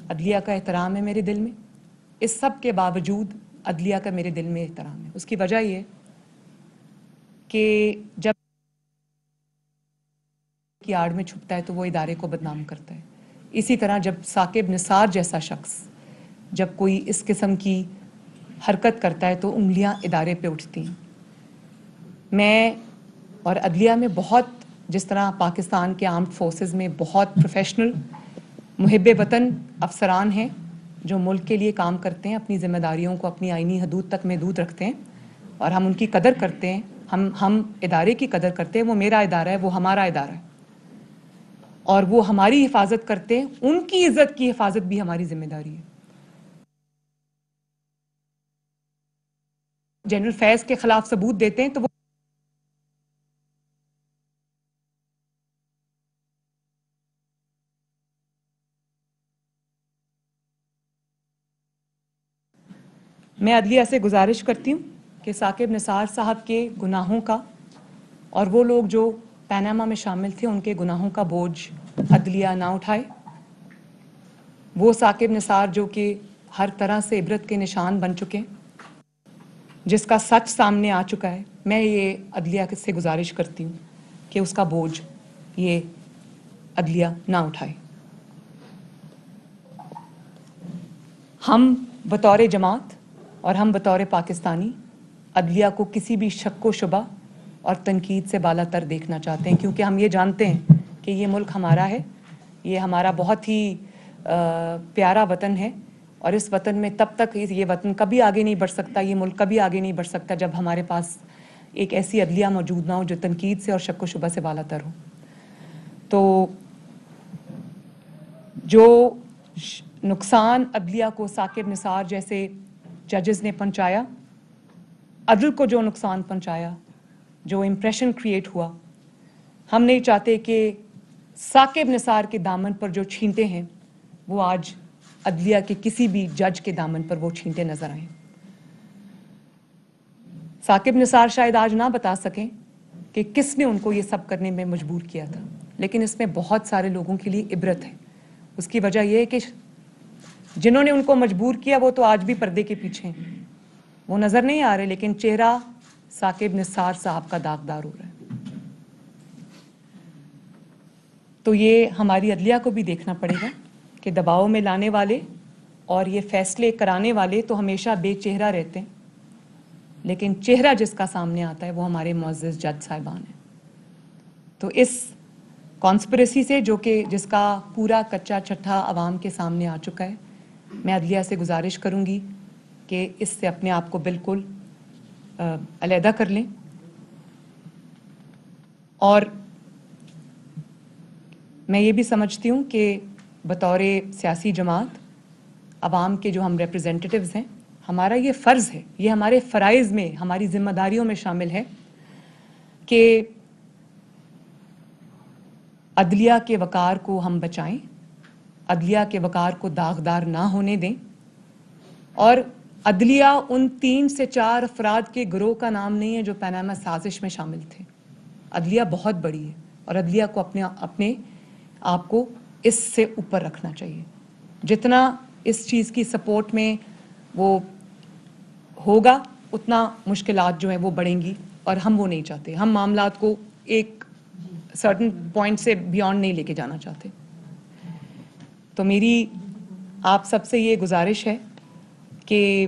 अदलिया का एहतराम है मेरे दिल में। इस सब के बावजूद अदलिया का मेरे दिल में एहतराम है। उसकी वजह ये कि जब की आड़ में छुपता है तो वो इदारे को बदनाम करता है। इसी तरह जब साकिब निसार जैसा शख्स जब कोई इस किस्म की हरकत करता है तो उंगलियां इदारे पे उठती हैं। मैं और अदलिया में बहुत, जिस तरह पाकिस्तान के आर्म्ड फोर्सेस में बहुत प्रोफेशनल मुहिब्बे वतन अफसरान हैं जो मुल्क के लिए काम करते हैं, अपनी जिम्मेदारियों को अपनी आईनी हदूद तक महदूद रखते हैं और हम उनकी कदर करते हैं। हम इदारे की कदर करते हैं। वो मेरा इदारा है, वो हमारा इदारा है और वो हमारी हिफाजत करते हैं। उनकी इज्जत की हिफाजत भी हमारी जिम्मेदारी है। जनरल फैज के खिलाफ सबूत देते हैं तो वो मैं अदलिया से गुजारिश करती हूँ कि साकिब निसार साहब के गुनाहों का और वो लोग जो पनामा में शामिल थे उनके गुनाहों का बोझ अदलिया ना उठाए। वो साकिब निसार जो कि हर तरह से इबरत के निशान बन चुके हैं, जिसका सच सामने आ चुका है, मैं ये अदलिया से गुजारिश करती हूँ कि उसका बोझ ये अदलिया ना उठाए। हम बतौर जमात और हम बतौर पाकिस्तानी अदलिया को किसी भी शक व शुबा और तनकीद से बालातर देखना चाहते हैं, क्योंकि हम ये जानते हैं कि ये मुल्क हमारा है, ये हमारा बहुत ही प्यारा वतन है और इस वतन में तब तक ये वतन कभी आगे नहीं बढ़ सकता, ये मुल्क कभी आगे नहीं बढ़ सकता जब हमारे पास एक ऐसी अदलिया मौजूद ना हो जो तनकीद से और शक व शुबा से बालातर हो। तो जो नुकसान अदलिया को साकिब निसार जैसे जजेस ने पहुंचाया, अदल को जो नुकसान पहुंचाया, जो इम्प्रेशन क्रिएट हुआ, हम नहीं चाहते कि साकिब निसार के दामन पर जो छींटे हैं वो आज अदलिया के किसी भी जज के दामन पर वो छींटे नजर आए। साकिब निसार शायद आज ना बता सकें कि किसने उनको ये सब करने में मजबूर किया था, लेकिन इसमें बहुत सारे लोगों के लिए इबरत है। उसकी वजह यह है कि जिन्होंने उनको मजबूर किया वो तो आज भी पर्दे के पीछे हैं, वो नजर नहीं आ रहे, लेकिन चेहरा साकिब निसार साहब का दागदार हो रहा है। तो ये हमारी अदलिया को भी देखना पड़ेगा कि दबाव में लाने वाले और ये फैसले कराने वाले तो हमेशा बेचेहरा रहते हैं, लेकिन चेहरा जिसका सामने आता है वो हमारे मुअज़्ज़ज़ जज साहिबान हैं। तो इस कॉन्स्पिरेसी से जो कि जिसका पूरा कच्चा छट्ठा अवाम के सामने आ चुका है, मैं अदलिया से गुजारिश करूंगी कि इससे अपने आप को बिल्कुल अलहदा कर लें और मैं ये भी समझती हूँ कि बतौर सियासी जमात अवाम के जो हम रिप्रेजेंटेटिव्स हैं, हमारा ये फ़र्ज़ है, ये हमारे फ़राइज़ में, हमारी ज़िम्मेदारियों में शामिल है कि अदलिया के वक़ार को हम बचाएं, अदलिया के वक़ार को दागदार ना होने दें। और अदलिया उन 3 से 4 अफराद के गिरोह का नाम नहीं है जो पनामा साजिश में शामिल थे। अदलिया बहुत बड़ी है और अदलिया को अपने आप को इससे ऊपर रखना चाहिए। जितना इस चीज़ की सपोर्ट में वो होगा उतना मुश्किलात जो हैं वो बढ़ेंगी और हम वो नहीं चाहते। हम मामलात को एक सर्टन पॉइंट से बियॉन्ड नहीं लेके जाना चाहते। तो मेरी आप सबसे ये गुजारिश है कि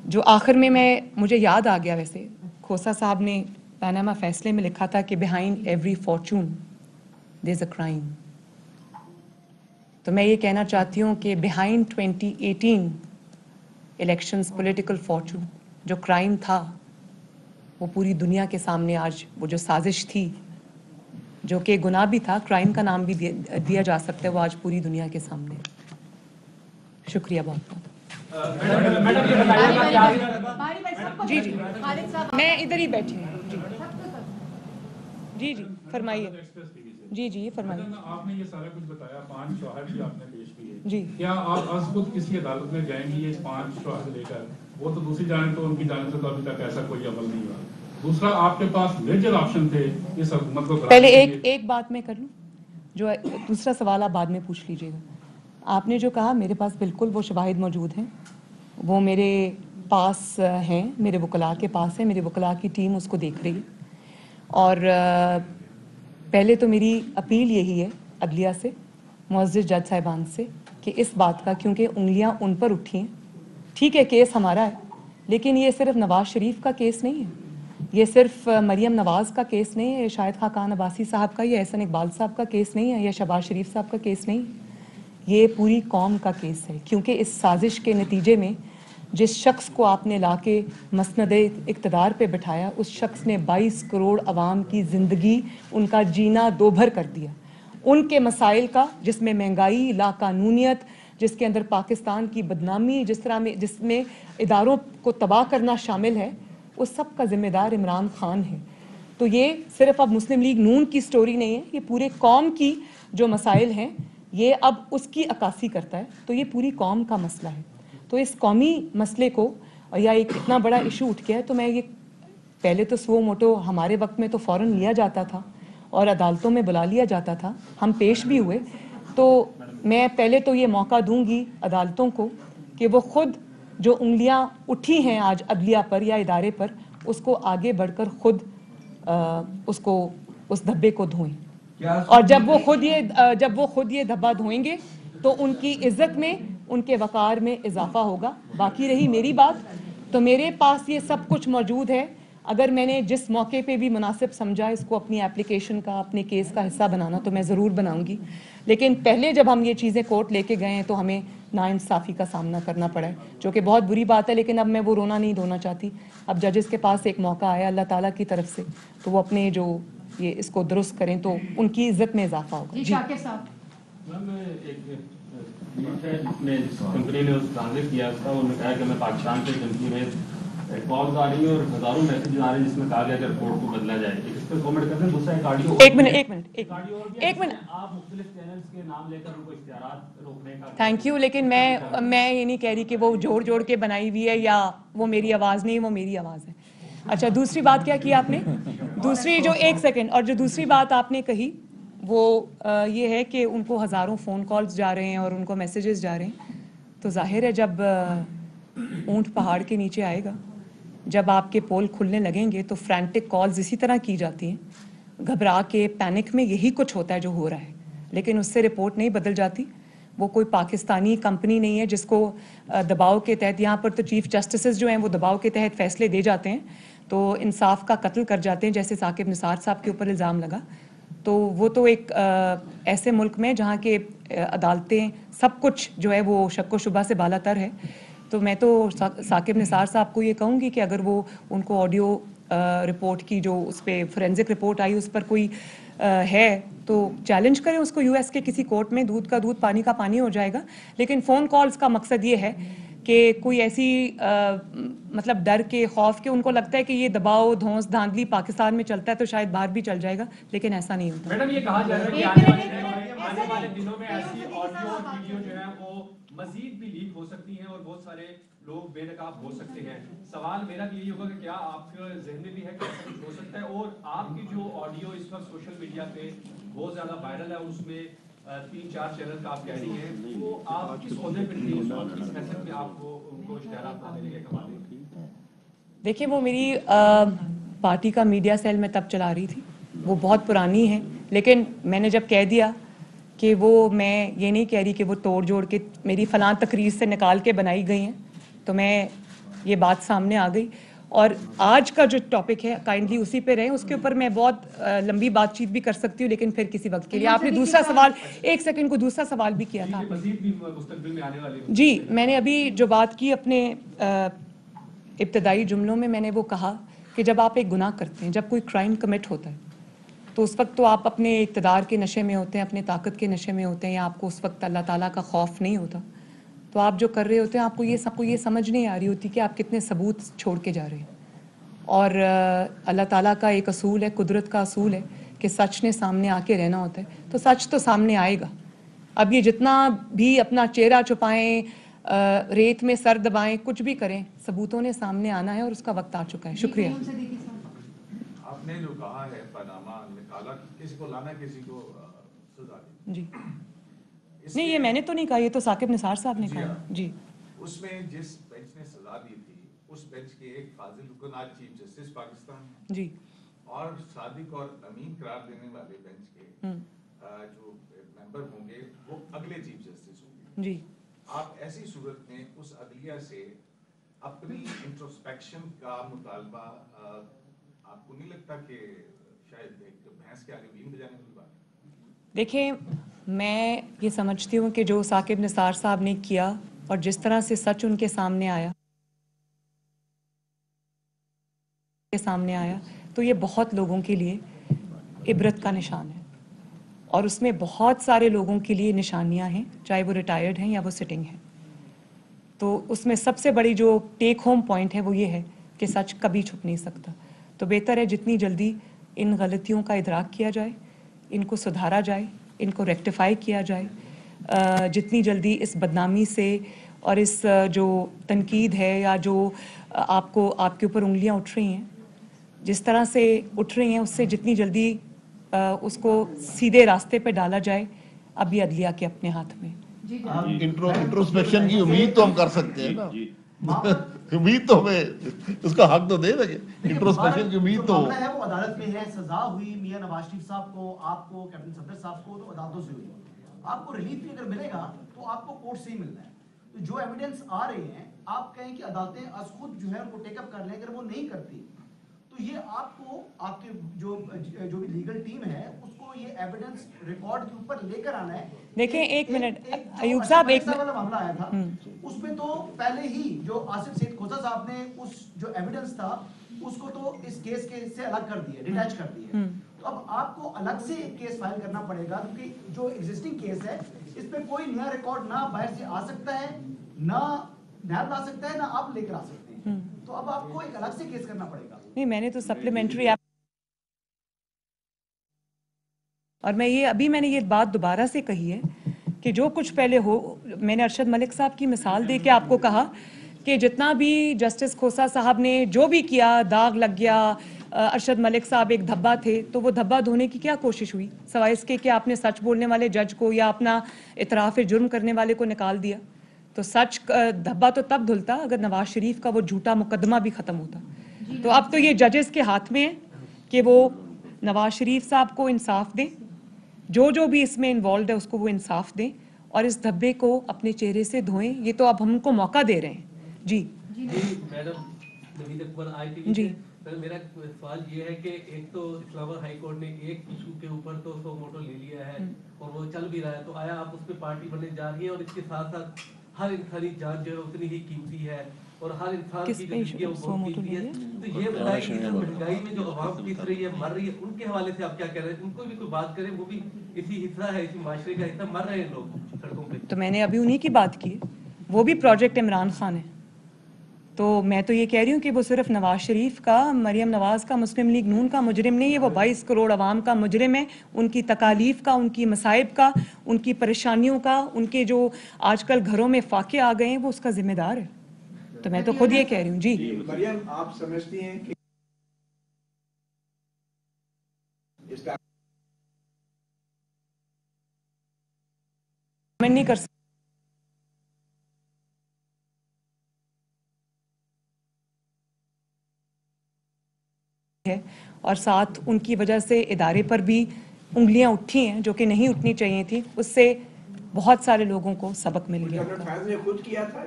जो आखिर में मुझे याद आ गया, वैसे खोसा साहब ने पनामा फैसले में लिखा था कि behind every fortune there is a crime. तो मैं ये कहना चाहती हूँ कि बिहाइंड 2018 इलेक्शंस पॉलिटिकल फॉर्चून जो क्राइम था वो पूरी दुनिया के सामने आज वो जो साजिश थी जो कि गुनाह भी था, क्राइम का नाम भी दिया जा सकता है, वो आज पूरी दुनिया के सामने। शुक्रिया बहुत बहुत। जी जी मैं इधर ही बैठी हूँ। जी जी फरमाइए। जी जी फरमाइए। आपने ये सारा कुछ बताया, 5 शवाहिद भी आपने पेश किए जी। क्या आप आज खुद किसी अदालत में जाएंगी ये 5 शवाहिद लेकर? वो तो दूसरी जानिब तो उनकी जानिब से तो अभी तक ऐसा कोई अमल नहीं हुआ। दूसरा, आपके पास मेजर ऑप्शन थे इस हुकूमत को। पहले एक बात मैं कर लूँ, जो दूसरा सवाल आप बाद में पूछ लीजिएगा। आपने जो कहा मेरे पास बिल्कुल वो शवाहिद मौजूद हैं, वो मेरे पास हैं, मेरे वकला के पास है, मेरे वकला की टीम उसको देख रही है। और पहले तो मेरी अपील यही है अदलिया से, मुअज़्ज़िज़ जज साहिबान से, कि इस बात का, क्योंकि उंगलियां उन पर उठी हैं, ठीक है केस हमारा है, लेकिन ये सिर्फ नवाज़ शरीफ का केस नहीं है, ये सिर्फ मरियम नवाज़ का केस नहीं है, शाहिद खाकान अब्बासी साहब का, ये एहसन इकबाल साहब का केस नहीं है, या शहबाज शरीफ साहब का केस नहीं है, ये पूरी कौम का केस है। क्योंकि इस साजिश के नतीजे में जिस शख्स को आपने लाके मसनदे इक़्तिदार पे बिठाया, उस शख्स ने 22 करोड़ अवाम की ज़िंदगी, उनका जीना दोभर कर दिया। उनके मसाइल का, जिसमें महंगाई, लाकानूनियत, जिसके अंदर पाकिस्तान की बदनामी, जिसमें इदारों को तबाह करना शामिल है, उस सब का ज़िम्मेदार इमरान खान है। तो ये सिर्फ अब मुस्लिम लीग नून की स्टोरी नहीं है, ये पूरे कौम की जो मसाइल हैं, ये अब उसकी अक्कासी करता है। तो ये पूरी कौम का मसला है। तो इस कौमी मसले को, या एक इतना बड़ा इशू उठ गया है, तो मैं ये, पहले तो सुओ मोटो हमारे वक्त में तो फ़ौरन लिया जाता था और अदालतों में बुला लिया जाता था, हम पेश भी हुए। तो मैं पहले तो ये मौका दूंगी अदालतों को कि वो खुद जो उंगलियां उठी हैं आज अदलिया पर या इदारे पर, उसको आगे बढ़कर खुद उसको, उस धब्बे को धोएं। और जब वो खुद ये धब्बा धोएंगे तो उनकी इज्जत में, उनके वकार में इजाफा होगा। बाकी रही मेरी बात, तो मेरे पास ये सब कुछ मौजूद है। अगर मैंने जिस मौके पे भी मुनासिब समझा इसको अपनी एप्लीकेशन का, अपने केस का हिस्सा बनाना, तो मैं ज़रूर बनाऊंगी। लेकिन पहले जब हम ये चीज़ें कोर्ट लेके गए हैं तो हमें नाइंसाफ़ी का सामना करना पड़ा है, जो कि बहुत बुरी बात है। लेकिन अब मैं वो रोना नहीं धोना चाहती। अब जजेस के पास एक मौका आया अल्लाह ताला की तरफ से, तो वो अपने जो ये इसको दुरुस्त करें तो उनकी इज्जत में इजाफा होगा। जी शाकिर साहब, जिसने कंपनी ने उस ट्रांसलेट किया उसका, उन्होंने कहा कि मैं पाकिस्तान से कंपनी में कॉल्स आ रही है और हजारों मैसेज आ रहे हैं जिसमें कहा गया कि रिपोर्ट को बदला जाए। इस पर कमेंट करते हैं। दूसरा एक ऑडियो, एक मिनट आप मुख्तलिफ चैनल्स के नाम लेकर उनको इख्तियारात रोकने का, थैंक यू। लेकिन मैं ये नहीं कह रही कि वो जोड़ के बनाई हुई है या वो मेरी आवाज़ नहीं, वो मेरी आवाज़ है। अच्छा, दूसरी बात क्या की आपने? दूसरी जो, एक सेकेंड, और जो दूसरी बात आपने कही वो ये है कि उनको हज़ारों फ़ोन कॉल्स जा रहे हैं और उनको मैसेजेस जा रहे हैं। तो जाहिर है जब ऊंट पहाड़ के नीचे आएगा, जब आपके पोल खुलने लगेंगे तो फ्रैंटिक कॉल्स इसी तरह की जाती हैं, घबरा के, पैनिक में, यही कुछ होता है जो हो रहा है। लेकिन उससे रिपोर्ट नहीं बदल जाती। वो कोई पाकिस्तानी कंपनी नहीं है जिसको दबाव के तहत, यहाँ पर तो चीफ जस्टिस जो हैं वो दबाव के तहत फैसले दे जाते हैं, तो इंसाफ का कत्ल कर जाते हैं, जैसे साकिब निसार साहब के ऊपर इल्ज़ाम लगा। तो वो तो एक ऐसे मुल्क में जहाँ के अदालतें, सब कुछ जो है वो शक व शुबा से बालातर है। तो मैं तो साकिब निसार साहब को ये कहूँगी कि अगर वो, उनको ऑडियो रिपोर्ट की जो उस पर फोरेंसिक रिपोर्ट आई उस पर कोई है तो चैलेंज करें उसको यूएस के किसी कोर्ट में। दूध का दूध, पानी का पानी हो जाएगा। लेकिन फ़ोन कॉल्स का मकसद ये है कि कोई ऐसी मतलब डर के, खौफ के, उनको लगता है कि ये दबाव, धौंस, धांधली पाकिस्तान में चलता है तो शायद बाहर भी चल जाएगा, लेकिन ऐसा नहीं होता। मैडम, ये कहा जा रहा है कि आने वाले दिनों में ऐसी ऑडियो और वीडियो जो है वो मजीद भी लीक हो सकती हैं और बहुत सारे लोग बेनकाब हो सकते हैं। सवाल मेरा भी यही होगा कि क्या आपके जहन में भी है कि ऐसा कुछ हो सकता है? और आपकी जो ऑडियो इस वक्त सोशल मीडिया पे बहुत ज्यादा वायरल है, उसमें 3-4 चैनल का आप कह रही हैं, वो आप किस ओहदे पे थी उस वक्त, किस हैसियत में आपको उनको इश्तिहारात देने के कमाल? देखिए, वो मेरी पार्टी का मीडिया सेल में तब चला रही थी, वो बहुत पुरानी है। लेकिन मैंने जब कह दिया कि वो, मैं ये नहीं कह रही कि वो तोड़ जोड़ के मेरी फ़लाँ तकरीर से निकाल के बनाई गई हैं, तो मैं, ये बात सामने आ गई। और आज का जो टॉपिक है काइंडली उसी पे रहें, उसके ऊपर मैं बहुत लंबी बातचीत भी कर सकती हूँ, लेकिन फिर किसी वक्त के लिए। आपने दूसरा सवाल, एक सेकंड को, दूसरा सवाल भी किया था जी। मैंने अभी जो बात की अपने इब्तदाई जुमलों में, मैंने वो कहा कि जब आप एक गुनाह करते हैं, जब कोई क्राइम कमिट होता है, तो उस वक्त तो आप अपने इक़्तिदार के नशे में होते हैं, अपने ताकत के नशे में होते हैं, या आपको उस वक्त अल्लाह ताला का खौफ नहीं होता। तो आप जो कर रहे होते हैं, आपको ये समझ नहीं आ रही होती कि आप कितने सबूत छोड़ के जा रहे हैं। और अल्लाह ताला का एक असूल है, कुदरत का असूल है कि सच ने सामने आके रहना होता है, तो सच तो सामने आएगा। अब ये जितना भी अपना चेहरा छुपाएं, रेत में सर दबाएं, कुछ भी करें, सबूतों ने सामने आना है और उसका वक्त आ चुका है। शुक्रिया। आपने जो कहा है पनामा निकाला, किसी को लाना, किसी को सजा दी। जी, नहीं, ये मैंने तो नहीं कहा, ये तो साकिब निसार साहब ने कहा जी। उसमें जिस बेंच ने सजा दी थी, उस बेंच के एक फाजिल रुकन आज चीफ जस्टिस पाकिस्तान हैं जी। और सादिक और अमीन करार देने वाले बेंच के जो मेंबर होंगे वो अगले चीफ जस्टिस होंगे जी। आप ऐसी सूरत में उस अदलिया से अपनी इंट्रोस्पेक्शन का मुतालबा, आपको नहीं लगता कि शायद एक भैंस के आगे बीन बजाने वाली बात? देखें, मैं ये समझती हूँ कि जो साकिब निसार साहब ने किया और जिस तरह से सच उनके सामने आया तो ये बहुत लोगों के लिए इबरत का निशान है और उसमें बहुत सारे लोगों के लिए निशानियां हैं, चाहे वो रिटायर्ड हैं या वो सिटिंग हैं। तो उसमें सबसे बड़ी जो टेक होम पॉइंट है वो ये है कि सच कभी छुप नहीं सकता। तो बेहतर है जितनी जल्दी इन गलतियों का इदराक किया जाए, इनको सुधारा जाए, इनको रेक्टिफाई किया जाए, जितनी जल्दी इस बदनामी से और इस जो तनकीद है या जो आपके ऊपर उंगलियां उठ रही हैं, जिस तरह से उठ रही हैं, उससे जितनी जल्दी उसको सीधे रास्ते पे डाला जाए। अब ये अदलिया के अपने हाथ में। इंट्रोस्पेक्शन की उम्मीद तो हम कर सकते हैं ना, उम्मीद तो हमें उसका हक तो दे देंगे। इंट्रोस्पेक्शन की उम्मीद तो है वो अदालत में है, सजा हुई मियां नवाज शरीफ साहब को, आपको, कैप्टन सफदर साहब को, तो अदालतों से हुई। आपको रिलीफ भी अगर मिलेगा तो आपको कोर्ट से ही मिलना है। तो जो एविडेंस आ रहे हैं, आप कहें कि अदालतें आज खुद जो है उनको टेकअप कर लें, अगर वो नहीं करती तो ये आपको, आपके जो भी लीगल टीम है उसको ये एविडेंस रिकॉर्ड के ऊपर लेकर आना है। देखें, एक मिनट अयूब साहब, एक वाला मामला आया था उसमें तो पहले ही जो आसिफ सईद खोसा साहब ने उस जो एविडेंस था उसको तो इस केस के से अलग कर दिया, डिटैच कर दिया। तो अब आपको अलग से एक केस फाइल करना पड़ेगा क्योंकि जो एग्जिस्टिंग केस है इस पे कोई नया रिकॉर्ड ना बाहर से आ सकता है, ना नैब ला सकता है, ना आप लेकर आ सकते हैं। तो अब आपको एक अलग से केस करना पड़ेगा। नहीं, मैंने तो सप्लीमेंट्री और मैंने ये बात दोबारा से कही है कि जो कुछ पहले हो, मैंने अरशद मलिक साहब की मिसाल दे के आपको कहा कि जितना भी जस्टिस खोसा साहब ने जो भी किया, दाग लग गया, अरशद मलिक साहब एक धब्बा थे, तो वो धब्बा धोने की क्या कोशिश हुई सवाए इसके कि आपने सच बोलने वाले जज को या अपना इतराफ़ जुर्म करने वाले को निकाल दिया। तो सच धब्बा तो तब धुलता अगर नवाज शरीफ का वो झूठा मुकदमा भी ख़त्म होता। तो अब तो ये जजेस के हाथ में है कि वो नवाज शरीफ साहब को इंसाफ दें, जो भी इसमें इन्वॉल्व है उसको वो इंसाफ दें और इस धब्बे को अपने चेहरे से धोएं। ये तो अब हमको मौका दे रहे हैं। जी मैडम, नवीद अकबर ITV जी। मेरा सवाल ये है कि एक तो इस्लामाबाद हाई कोर्ट ने एक इशू के ऊपर तो सो मोटो ले लिया है और वो चल भी रहा है, तो आया आप उस पर पार्टी बनने जा रही है और इसके साथ साथ हर इंसानी जान जो है उतनी ही कीमती है और हर इंसान की जो जिंदगी है वो बहुत कीमती है। तो ये बताएं कि महंगाई में जो आवाम पिस रही है, मर रही है, उनके हवाले से आप क्या कह रहे हैं? उनको भी कोई बात करें, वो भी इसी हिस्सा है, इसी माशरे का हिस्सा, मर रहे हैं लोग सड़कों पे। तो मैंने अभी उन्हीं की बात की, वो भी प्रोजेक्ट इमरान खान है। तो मैं तो ये कह रही हूँ कि वो सिर्फ नवाज शरीफ का, मरियम नवाज का, मुस्लिम लीग नून का मुजरिम नहीं है, वो 22 करोड़ अवाम का मुजरिम है। उनकी तकालीफ का, उनकी मसाइब का, उनकी परेशानियों का, उनके जो आजकल घरों में फाके आ गए हैं, वो उसका जिम्मेदार है। तो मैं तो खुद ये कह रही हूँ। जी मरियम, आप समझती हैं कि नहीं कर सकते है और साथ उनकी वजह से इदारे पर भी उंगलियां उठी हैं जो कि नहीं उठनी चाहिए थी। उससे बहुत सारे लोगों को सबक मिल गया। फैज ने खुद किया था।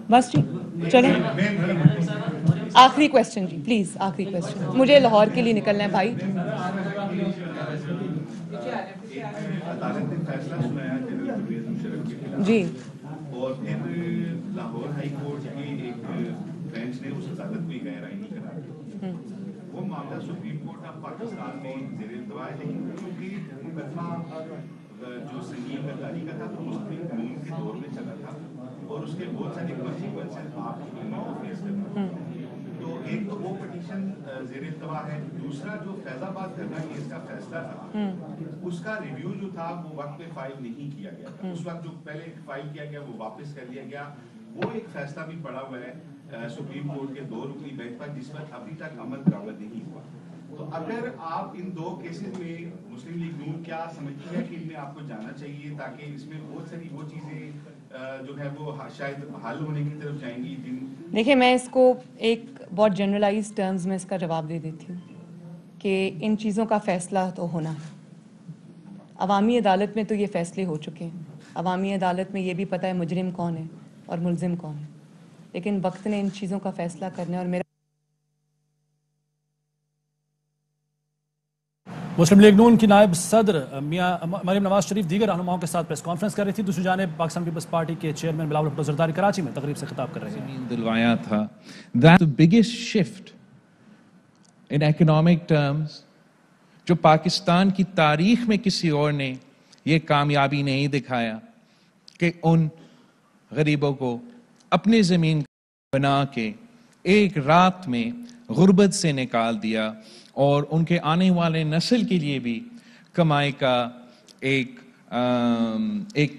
बस जी, चलें। आखिरी क्वेश्चन जी, प्लीज आखिरी क्वेश्चन, मुझे लाहौर के लिए निकलना है भाई। अदालत ने फैसला सुनाया जनरल परवेज मुशर्रफ के खिलाफ जी, और फिर लाहौर हाई कोर्ट की एक बेंच ने उस अदालत को गैर आईनी करार दिया। वो मामला सुप्रीम कोर्ट ऑफ पाकिस्तान में ज़ेर इल्तवा है, लेकिन क्योंकि मुकदमा जो संगीन गद्दारी का था तो मुस्लिम कानून के दौर में चला था और उसके बहुत सारे कॉन्सिक्वेंसेस आपको फेस करना। तो एक तो वो पिटीशन ज़ेर इल्तवा है, दूसरा जो फैजाबाद गन्ना केस का फैसला था उसका रिव्यू जो था वो वक्त पे फाइल नहीं किया गया था। उस वक्त जो पहले फाइल किया गया वो वापस कर लिया गया। वो एक फैसला भी पड़ा हुआ है सुप्रीम कोर्ट के 2 रुकनी बेंच पर जिस पर अभी तक अमल दरामद नहीं हुआ। तो अगर आप इन दो केसेस में मुस्लिम लीग नून क्या समझती है कि इनमें आपको जाना चाहिए ताकि इसमें बहुत सारी वो चीजें जो है वो शायद हल होने की तरफ जाएंगी? देखिए, मैं इसको एक बहुत जनरलाइज टर्म्स में इसका जवाब दे देती हूँ कि इन चीज़ों का फैसला तो होना है। अवामी अदालत में तो ये फैसले हो चुके हैं। अवामी अदालत में ये भी पता है मुजरिम कौन है और मुलजिम कौन है, लेकिन वक्त ने इन चीज़ों का फैसला करना है। और मेरा मुस्लिम लीग नून की नायब सदर मियां मरीम नवाज शरीफ दीगर रहनुमाओं के साथ प्रेस कॉन्फ्रेंस कर रही थी। दूसरी जानिब पाकिस्तान पीपल्स पार्टी के चेयरमैन बिलावल भुट्टो जरदारी कराची में तकरीब से खिताब कर रहे हैं। दिलवाया था that the biggest shift in economic terms जो पाकिस्तान की तारीख में किसी और ने ये कामयाबी नहीं दिखाया कि उन गरीबों को अपनी ज़मीन बना के एक रात में गुर्बत से निकाल दिया और उनके आने वाले नस्ल के लिए भी कमाई का एक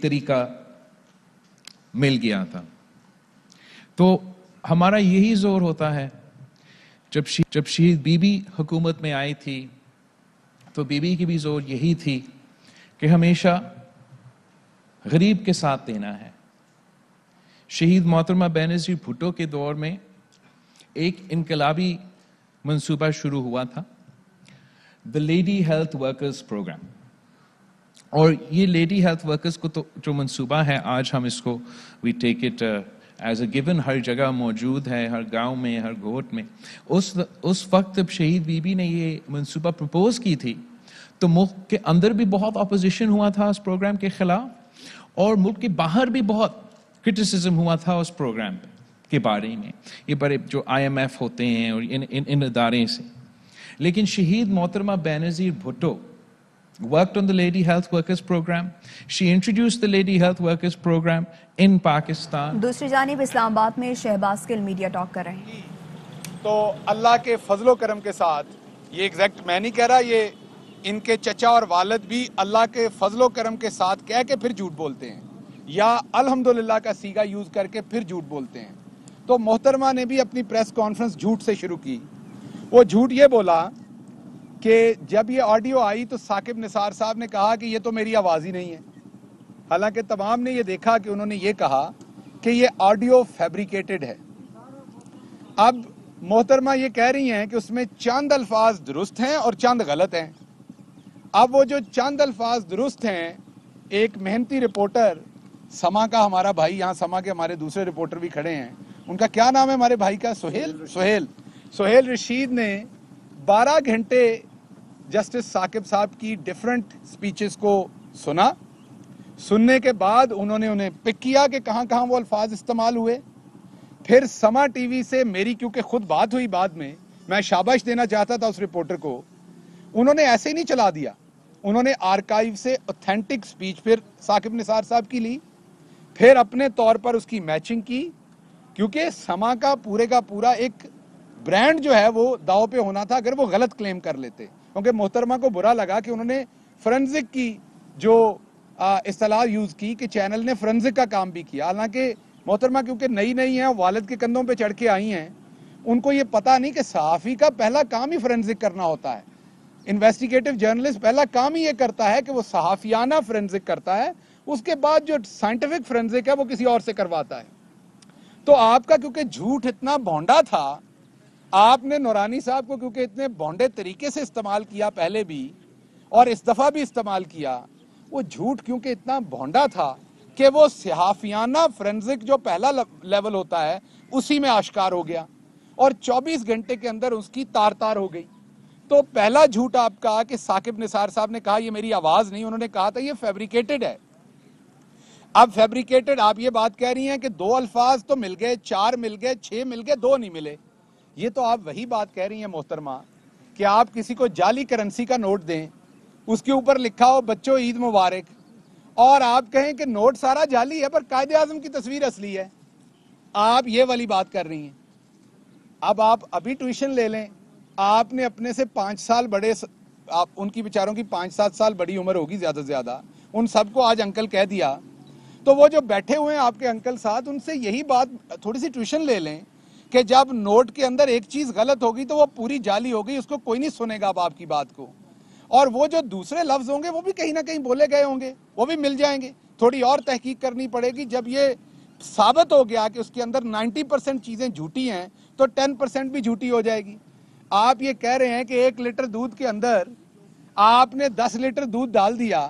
तरीका मिल गया था। तो हमारा यही जोर होता है। जब शहीद बीबी हुकूमत में आई थी तो बीबी की भी जोर यही थी कि हमेशा गरीब के साथ देना है। शहीद मोहतरमा बेनज़ीर भुट्टो के दौर में एक इनकलाबी मंसूबा शुरू हुआ था, the lady health workers programme. और ये लेडी हेल्थ वर्कर्स को तो जो मंसूबा है, आज हम इसको we take it as a given, हर जगह मौजूद है, हर गांव में, हर गोट में। उस वक्त जब शहीद बीबी ने ये मंसूबा प्रपोज की थी तो मुल्क के अंदर भी बहुत अपोजिशन हुआ था उस प्रोग्राम के खिलाफ और मुल्क के बाहर भी बहुत क्रिटिसिज्म हुआ था उस प्रोग्राम के बारे में, ये बड़े जो IMF होते हैं और इन इदारे से। लेकिन शहीद मोहतरमा Benazir Bhutto worked on the Lady Health Workers Program. She introduced the Lady Health Workers Program in Pakistan. दूसरी जानिब इस्लामाबाद में शहबाज गिल मीडिया टॉक कर रहे हैं। तो अल्लाह के फजलो करम के साथ, ये एग्जैक्ट मैं नहीं कह रहा, ये इनके चचा और वालिद भी अल्लाह के फजलो करम के साथ कह के फिर झूठ बोलते हैं या अल्हम्दुलिल्लाह का सीगा यूज करके फिर झूठ बोलते हैं। तो मोहतरमा ने भी अपनी प्रेस कॉन्फ्रेंस झूठ से शुरू की। वो झूठ ये बोला कि जब ये ऑडियो आई तो साकिब निसार साहब ने कहा कि ये तो मेरी आवाज़ ही नहीं है। हालांकि तमाम ने ये देखा कि उन्होंने ये कहा कि ये ऑडियो फैब्रिकेटेड है। अब मोहतरमा ये कह रही हैं कि उसमें चंद अल्फाज दुरुस्त हैं और चंद गलत हैं। अब वो जो चंद अल्फाज दुरुस्त हैं, एक मेहनती रिपोर्टर समा का, हमारा भाई, यहाँ समा के हमारे दूसरे रिपोर्टर भी खड़े हैं, उनका क्या नाम है हमारे भाई का? सोहेल रशीद ने 12 घंटे जस्टिस साकिब साहब की डिफरेंट स्पीचेस को सुनने के बाद उन्होंने उन्हें पिक किया कि कहाँ कहाँ वो अल्फाज इस्तेमाल हुए। फिर समा टीवी से मेरी क्योंकि खुद बात हुई बाद में, मैं शाबाश देना चाहता था उस रिपोर्टर को, उन्होंने ऐसे ही नहीं चला दिया, उन्होंने आर्काइव से ऑथेंटिक स्पीच फिर साकिब निसार साहब की ली, फिर अपने तौर पर उसकी मैचिंग की, क्योंकि समा का पूरा एक ब्रांड जो है वो दाव पे होना था अगर वो गलत क्लेम कर लेते। क्योंकि मोहतरमा को बुरा लगा कि उन्होंने फोरेंसिक की जो इस्तेलाह यूज की कि चैनल ने फोरेंसिक का काम भी किया। हालांकि मोहतरमा क्योंकि नई हैं, वालिद के कंधों पे चढ़ के आई हैं, उनको ये पता नहीं कि सहाफ़ी का पहला काम ही फोरेंसिक करना होता है। इन्वेस्टिगेटिव जर्नलिस्ट पहला काम ही ये करता है कि वो सहाफियाना फोरेंसिक करता है, उसके बाद जो साइंटिफिक फोरेंसिक है वो किसी और से करवाता है। तो आपका क्योंकि झूठ इतना भोंडा था, आपने नूरानी साहब को क्योंकि इतने भोंडे तरीके से इस्तेमाल किया पहले भी और इस दफा भी इस्तेमाल किया, वो झूठ क्योंकि इतना भोंडा था कि वो सहाफियाना फोरेंसिक जो पहला लेवल होता है उसी में आश्कार हो गया और 24 घंटे के अंदर उसकी तार हो गई। तो पहला झूठ आपका कि साकिब निसार साहब ने कहा ये मेरी आवाज नहीं, उन्होंने कहा था ये फैब्रिकेटेड है। अब फैब्रिकेटेड आप ये बात कह रही हैं कि 2 अल्फाज तो मिल गए, 4 मिल गए, 6 मिल गए, 2 नहीं मिले। ये तो आप वही बात कह रही हैं मोहतरमा कि आप किसी को जाली करेंसी का नोट दें, उसके ऊपर लिखा हो बच्चों ईद मुबारक, और आप कहें कि नोट सारा जाली है पर कायदे आज़म की तस्वीर असली है। आप ये वाली बात कर रही हैं। अब आप अभी ट्यूशन ले लें, आपने अपने से 5 साल बड़े, आप उनकी बेचारों की 5-7 साल बड़ी उम्र होगी ज़्यादा से ज़्यादा, उन सबको आज अंकल कह दिया, तो वो जो बैठे हुए हैं आपके अंकल साथ, उनसे यही बात थोड़ी सी ट्यूशन ले लें कि जब नोट के अंदर एक चीज गलत होगी तो वो पूरी जाली होगी, उसको कोई नहीं सुनेगा अब आपकी बात को। और वो जो दूसरे लफ्ज होंगे वो भी कहीं ना कहीं बोले गए होंगे, वो भी मिल जाएंगे। थोड़ी और तहकीक करनी पड़ेगी। जब ये साबित हो गया कि उसके अंदर 90% चीजें झूठी हैं तो 10% भी झूठी हो जाएगी। आप ये कह रहे हैं कि 1 लीटर दूध के अंदर आपने 10 लीटर दूध डाल दिया,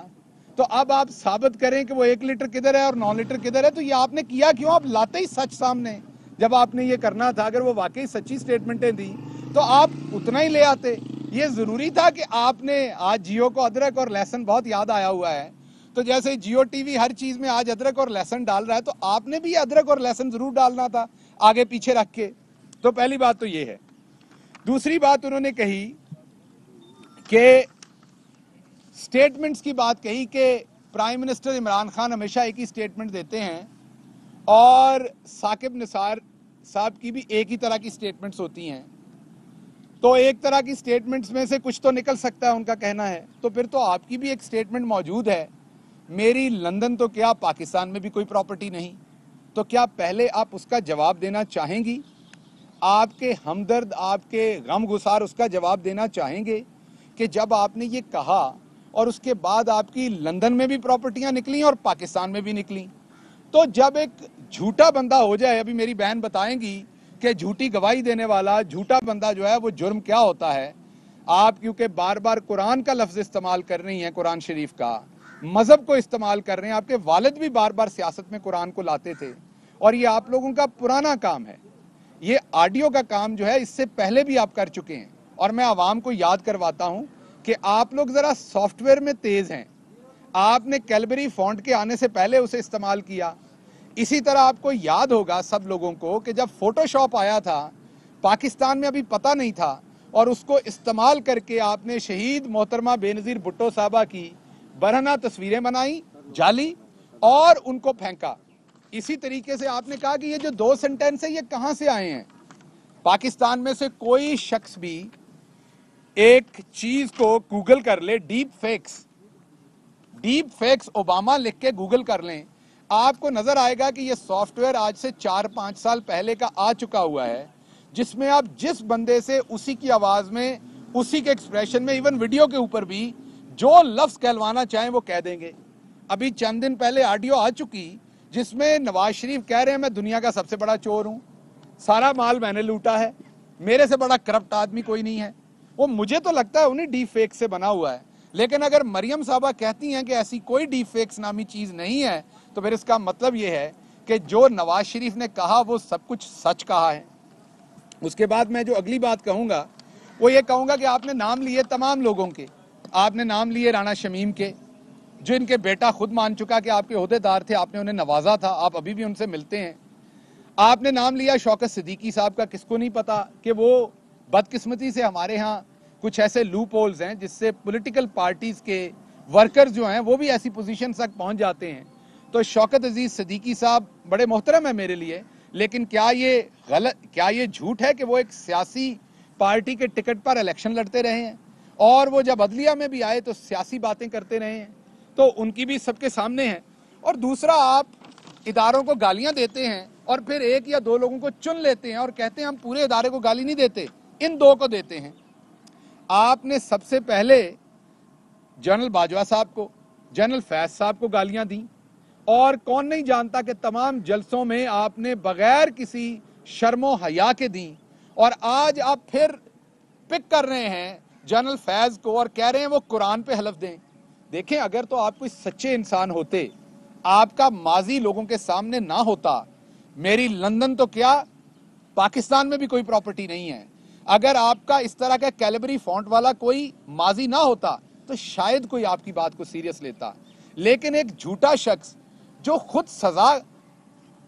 तो अब आप साबित करें कि वो 1 लीटर किधर है और 9 लीटर किधर है। तो ये आपने किया क्यों? आप लाते ही सच सामने। जब आपने ये करना था, अगर वो वाकई सच्ची स्टेटमेंटें दी तो आप उतना ही ले आते। ये जरूरी था कि आपने, आज जियो को अदरक और लहसुन बहुत याद आया हुआ है, तो जैसे जियो टीवी हर चीज में आज अदरक और लहसुन डाल रहा है, तो आपने भी अदरक और लहसुन जरूर डालना था आगे पीछे रख के। तो पहली बात तो ये है। दूसरी बात उन्होंने कही कि स्टेटमेंट्स की बात कही कि प्राइम मिनिस्टर इमरान खान हमेशा एक ही स्टेटमेंट देते हैं और साकिब निसार साहब की भी एक ही तरह की स्टेटमेंट्स होती हैं। तो एक तरह की स्टेटमेंट्स में से कुछ तो निकल सकता है, उनका कहना है। तो फिर तो आपकी भी एक स्टेटमेंट मौजूद है, मेरी लंदन तो क्या पाकिस्तान में भी कोई प्रॉपर्टी नहीं। तो क्या पहले आप उसका जवाब देना चाहेंगी? आपके हमदर्द, आपके गमगुसार उसका जवाब देना चाहेंगे कि जब आपने ये कहा और उसके बाद आपकी लंदन में भी प्रॉपर्टियां निकली और पाकिस्तान में भी निकली, तो जब एक झूठा बंदा हो जाए, अभी मेरी बहन बताएंगी कि झूठी गवाही देने वाला झूठा बंदा जो है वो जुर्म क्या होता है। आप क्योंकि बार बार कुरान का लफ्ज इस्तेमाल कर रही हैं, कुरान शरीफ का, मजहब को इस्तेमाल कर रहे हैं। आपके वालिद भी बार बार सियासत में कुरान को लाते थे और ये आप लोगों का पुराना काम है। ये ऑडियो का काम जो है इससे पहले भी आप कर चुके हैं। और मैं आवाम को याद करवाता हूं कि आप लोग जरा सॉफ्टवेयर में तेज हैं। आपने कैलबरी फॉन्ट के आने से पहले उसे इस्तेमाल किया। इसी तरह आपको याद होगा सब लोगों को कि जब फोटोशॉप आया था पाकिस्तान में, अभी पता नहीं था, और उसको इस्तेमाल करके आपने शहीद मोहतरमा बेनज़ीर भुट्टो साहबा की बरहना तस्वीरें बनाई जाली और उनको फेंका। इसी तरीके से आपने कहा कि ये जो 2 सेंटेंस है ये कहां से आए हैं। पाकिस्तान में से कोई शख्स भी एक चीज को गूगल कर ले, डीप फेक्स ओबामा लिख के गूगल कर लें, आपको नजर आएगा कि ये सॉफ्टवेयर आज से 4-5 साल पहले का आ चुका हुआ है, जिसमें आप जिस बंदे से उसी की आवाज में, उसी के एक्सप्रेशन में, इवन वीडियो के ऊपर भी जो लफ्ज कहलवाना चाहें वो कह देंगे। अभी चंद दिन पहले ऑडियो आ चुकी जिसमें नवाज शरीफ कह रहे हैं मैं दुनिया का सबसे बड़ा चोर हूं, सारा माल मैंने लूटा है, मेरे से बड़ा करप्ट आदमी कोई नहीं है। वो मुझे तो लगता है उन्हीं डीप फेक से बना हुआ है। लेकिन अगर मरियम साहबा कहती हैं कि ऐसी कोई डीप फेक्स नामी चीज नहीं है, तो फिर इसका मतलब ये है कि जो नवाज शरीफ ने कहा वो सब कुछ सच कहा है। उसके बाद मैं जो अगली बात कहूंगा वो ये कहूंगा कि आपने नाम लिए तमाम लोगों के। आपने नाम लिए राणा शमीम के, जो इनके बेटा खुद मान चुका कि आपके ओहदेदार थे, आपने उन्हें नवाजा था, आप अभी भी उनसे मिलते हैं। आपने नाम लिया शौकत सिद्दीकी साहब का। किसको नहीं पता कि वो बदकिस्मती से हमारे यहाँ कुछ ऐसे लूप होल्स हैं जिससे पॉलिटिकल पार्टीज के वर्कर्स जो हैं वो भी ऐसी पोजीशन तक पहुंच जाते हैं। तो शौकत अजीज सिद्दीकी साहब बड़े मोहतरम है मेरे लिए, लेकिन क्या ये झूठ है कि वो एक सियासी पार्टी के टिकट पर इलेक्शन लड़ते रहे हैं और वो जब अदलिया में भी आए तो सियासी बातें करते रहे हैं? तो उनकी भी सबके सामने है। और दूसरा, आप इदारों को गालियां देते हैं और फिर 1 या 2 लोगों को चुन लेते हैं और कहते हैं हम पूरे इदारे को गाली नहीं देते, इन 2 को देते हैं। आपने सबसे पहले जनरल बाजवा साहब को, जनरल फैज साहब को गालियां दी और कौन नहीं जानता कि तमाम जलसों में आपने बगैर किसी शर्मो हया के दी। और आज आप फिर पिक कर रहे हैं जनरल फैज को और कह रहे हैं वो कुरान पे हलफ दें। देखें, अगर तो आप कोई सच्चे इंसान होते, आपका माजी लोगों के सामने ना होता, मेरी लंदन तो क्या पाकिस्तान में भी कोई प्रॉपर्टी नहीं है, अगर आपका इस तरह का कैलिबरी फॉन्ट वाला कोई माजी ना होता तो शायद कोई आपकी बात को सीरियस लेता। लेकिन एक झूठा शख्स जो खुद सजा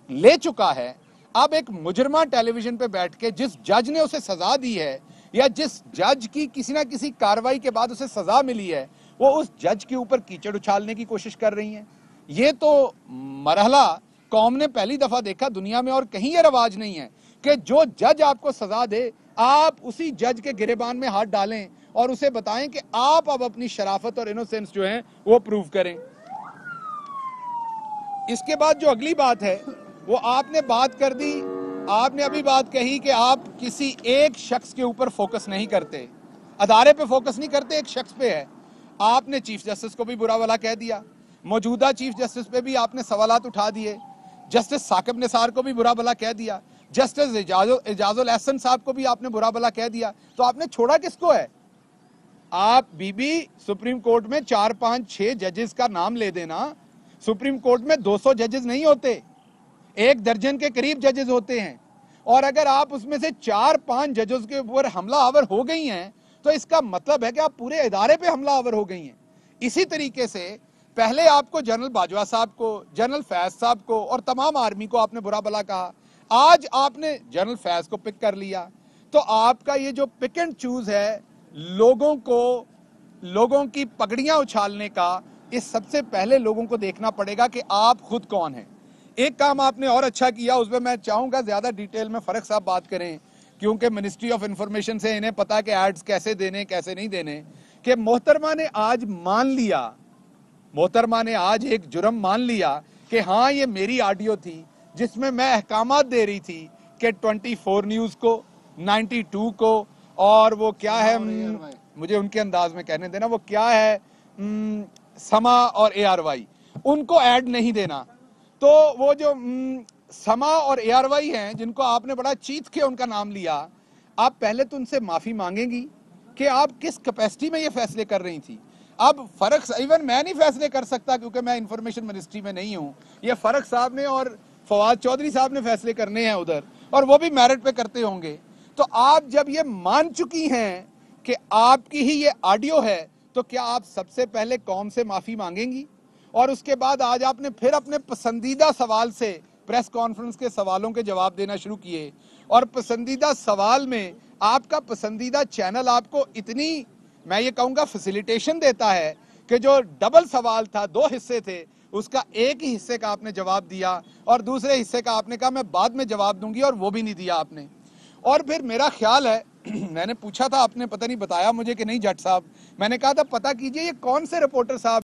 ले चुका है, अब एक मुजरमा टेलीविजन पे बैठ के जिस जज ने उसे सजा दी है या जिस जज की किसी ना किसी कार्रवाई के बाद उसे सजा मिली है, वो उस जज के ऊपर कीचड़ उछालने की कोशिश कर रही हैं। ये तो मरहला कौम ने पहली दफा देखा दुनिया में, और कहीं ये रवाज नहीं है कि जो जज आपको सजा दे आप उसी जज के गिरेबान में हाथ डालें और उसे बताएं कि आप अब अपनी शराफत और इनोसेंस जो है वो प्रूव करें। इसके बाद जो अगली बात है वो आपने बात कर दी आपने अभी बात कही कि आप किसी एक शख्स के ऊपर फोकस नहीं करते, अदारे पे फोकस नहीं करते, एक शख्स पे है। आपने चीफ जस्टिस को भी बुरा भला कह दिया, मौजूदा चीफ जस्टिस पे भी आपने सवालात उठा दिए, जस्टिस साकिब निसार को भी बुरा भला कह दिया, जस्टिस एजाजुल एहसन साहब को भी आपने बुरा भला कह दिया। तो आपने छोड़ा किसको है? आप बीबी सुप्रीम कोर्ट में 4, 5, 6 जजेस का नाम ले देना। सुप्रीम कोर्ट में 200 जजेस नहीं होते, 1 दर्जन के करीब जजेस होते हैं। और अगर आप उसमें से 4, 5 जजेस के ऊपर हमला आवर हो गई हैं तो इसका मतलब है कि आप पूरे इदारे पे हमला आवर हो गई हैं। इसी तरीके से पहले आपको जनरल बाजवा साहब को, जनरल फैज साहब को और तमाम आर्मी को आपने बुरा भला कहा, आज आपने जनरल फैज को पिक कर लिया। तो आपका ये जो पिक एंड चूज है लोगों की पगड़ियां उछालने का, इस सबसे पहले लोगों को देखना पड़ेगा कि आप खुद कौन हैं। एक काम आपने और अच्छा किया, उसमें मैं चाहूंगा ज्यादा डिटेल में फर्क साहब बात करें, क्योंकि मिनिस्ट्री ऑफ इंफॉर्मेशन से इन्हें पता है कि एड्स कैसे देने कैसे नहीं देने। कि मोहतरमा ने आज मान लिया, मोहतरमा ने आज एक जुर्म मान लिया कि हाँ ये मेरी ऑडियो थी जिसमें मैं अहकामात दे रही थी कि 24 न्यूज को, 92 को, और वो क्या है, मुझे उनके अंदाज में कहने देना, वो क्या है, समा और ARY, उनको ऐड नहीं देना। तो वो जो समा और ARY हैं जिनको आपने बड़ा चीख के उनका नाम लिया, आप पहले तो उनसे माफी मांगेंगी कि आप किस कैपेसिटी में ये फैसले कर रही थी। अब फर्क, इवन मैं नहीं फैसले कर सकता क्योंकि मैं इंफॉर्मेशन मिनिस्ट्री में नहीं हूं, ये फर्क साहब ने और फवाद चौधरी साहब ने फैसले करने हैं उधर, और वो भी मेरिट पे करते होंगे। तो आप जब ये मान चुकी हैं कि आपकी ही ये ऑडियो है, तो क्या आप सबसे पहले कौम से माफी मांगेंगी? और उसके बाद आज आपने फिर अपने पसंदीदा सवाल से प्रेस कॉन्फ्रेंस के सवालों के जवाब देना शुरू किए, और पसंदीदा सवाल में आपका पसंदीदा चैनल आपको इतनी, मैं ये कहूंगा, फैसिलिटेशन देता है कि जो डबल सवाल था, 2 हिस्से थे, उसका एक ही हिस्से का आपने जवाब दिया और दूसरे हिस्से का आपने कहा मैं बाद में जवाब दूंगी, और वो भी नहीं दिया आपने। और फिर मेरा ख्याल है मैंने पूछा था, आपने पता नहीं बताया मुझे कि नहीं जट साहब, मैंने कहा था पता कीजिए ये कौन से रिपोर्टर साहब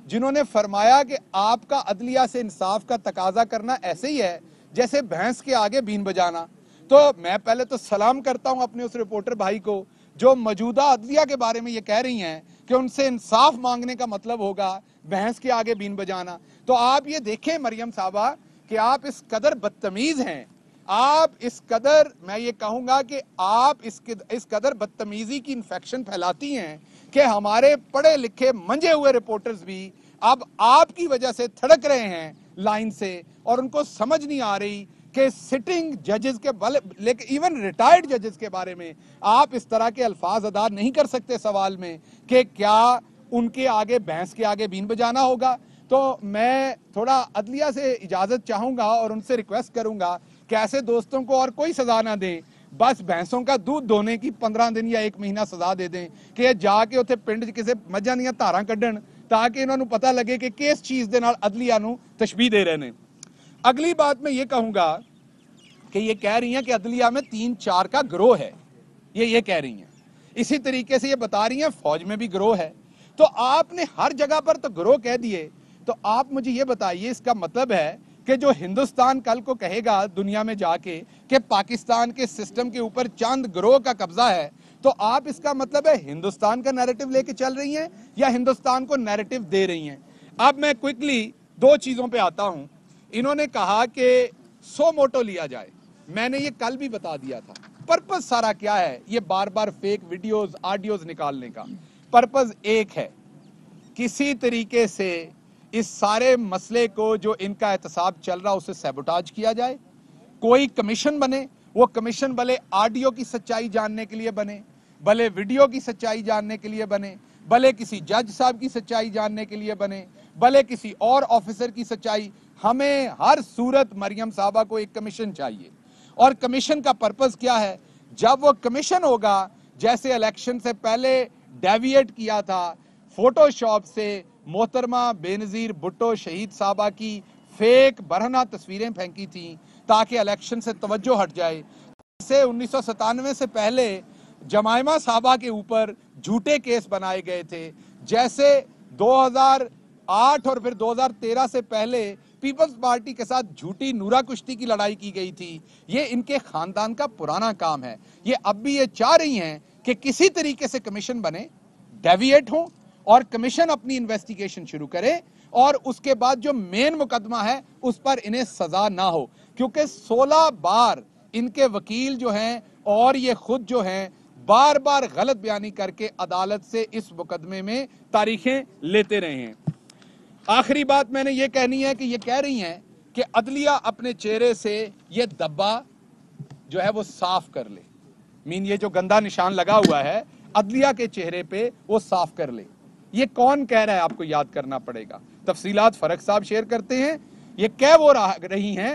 जिन्होंने फरमाया कि आपका अदलिया से इंसाफ का तकाजा करना ऐसे ही है जैसे भैंस के आगे बीन बजाना। तो मैं पहले तो सलाम करता हूं अपने उस रिपोर्टर भाई को जो मौजूदा अदलिया के बारे में ये कह रही हैं कि उनसे इंसाफ मांगने का मतलब होगा भैंस के आगे बीन बजाना। तो आप ये देखें मरियम साहबा कि आप इस कदर बदतमीज हैं, आप इस कदर, मैं ये कहूंगा कि आप इस कदर बदतमीजी की इन्फेक्शन फैलाती हैं कि हमारे पढ़े लिखे मंजे हुए रिपोर्टर्स भी अब आपकी वजह से थड़क रहे हैं लाइन से, और उनको समझ नहीं आ रही कि सिटिंग जजेस के लेकिन इवन रिटायर्ड जजेस के बारे में आप इस तरह के अल्फाज अदा नहीं कर सकते सवाल में कि क्या उनके आगे भैंस के आगे बीन बजाना होगा। तो मैं थोड़ा अदलिया से इजाजत चाहूंगा और उनसे रिक्वेस्ट करूंगा कि ऐसे दोस्तों को और कोई सजा ना दें, बस भैंसों का दूध धोने की 15 दिन या 1 महीना सजा दे दें कि जाके उत्थे पिंड किसी मझां ਦੀਆਂ ਧਾਰਾਂ ਕੱਢਣ ताकि ਇਹਨਾਂ ਨੂੰ पता लगे कि किस चीज ਦੇ ਨਾਲ अदलिया ਨੂੰ तशबीह दे रहे हैं। अगली बात मैं ये कहूंगा कि ये कह रही हैं कि अदलिया में 3-4 का गिरोह है, ये कह रही हैं। इसी तरीके से ये बता रही हैं फौज में भी गिरोह है। तो आपने हर जगह पर तो गिरोह कह दिए, तो आप मुझे ये बताइए इसका मतलब है कि जो हिंदुस्तान कल को कहेगा दुनिया में जाके कि पाकिस्तान के सिस्टम के ऊपर चंद गिरोह का कब्जा है, तो आप इसका मतलब है हिंदुस्तान का नैरेटिव लेके चल रही हैं या हिंदुस्तान को नैरेटिव दे रही हैं। अब मैं क्विकली 2 चीजों पे आता हूं। इन्होंने कहा कि सो मोटो लिया जाए, मैंने ये कल भी बता दिया था। पर्पज सारा क्या है, ये बार बार फेक वीडियोस ऑडियोज निकालने का पर्पज एक है, किसी तरीके से इस सारे मसले को जो इनका एहतसाब चल रहा उसे सैबोटाज किया जाए। कोई कमीशन बने, वो कमीशन भले ऑडियो की सच्चाई जानने के लिए बने, भले वीडियो की सच्चाई जानने के लिए बने, भले किसी जज साहब की सच्चाई जानने के लिए बने, भले किसी और ऑफिसर की सच्चाई, हमें हर सूरत मरियम साहबा को एक कमीशन चाहिए। और कमीशन का पर्पस क्या है, जब वो कमीशन होगा, जैसे इलेक्शन से पहले डेविएट किया था फोटोशॉप से मोहतरमा बेनजीर भुट्टो शहीद साहबा की फेक बरहना तस्वीरें फेंकी थी ताकि इलेक्शन से तवज्जो हट जाए। जैसे 1997 से पहले जमाइमा साहबा के ऊपर झूठे केस बनाए गए थे, जैसे 2008 और फिर 2013 से पहले पीपल्स पार्टी के साथ झूठी नूरा कुश्ती की लड़ाई की गई थी, ये इनके खानदान का पुराना काम है। ये अब भी ये चाह रही हैं कि किसी तरीके से कमीशन बने, डेविएट हो और कमीशन अपनी इन्वेस्टिगेशन शुरू करे और उसके बाद जो मेन मुकदमा है उस पर इन्हें सजा ना हो, क्योंकि 16 बार इनके वकील जो हैं और ये खुद जो हैं बार बार गलत बयानी करके अदालत से इस मुकदमे में तारीखें लेते रहे हैं। आखिरी बात मैंने ये कहनी है कि ये कह रही हैं कि अदलिया अपने चेहरे से ये धब्बा जो है वो साफ कर ले, मीन ये जो गंदा निशान लगा हुआ है अदलिया के चेहरे पे वो साफ कर ले। ये कौन कह रहा है, आपको याद करना पड़ेगा। तफसीलात फरक साहब शेयर करते हैं। ये कह वो रही हैं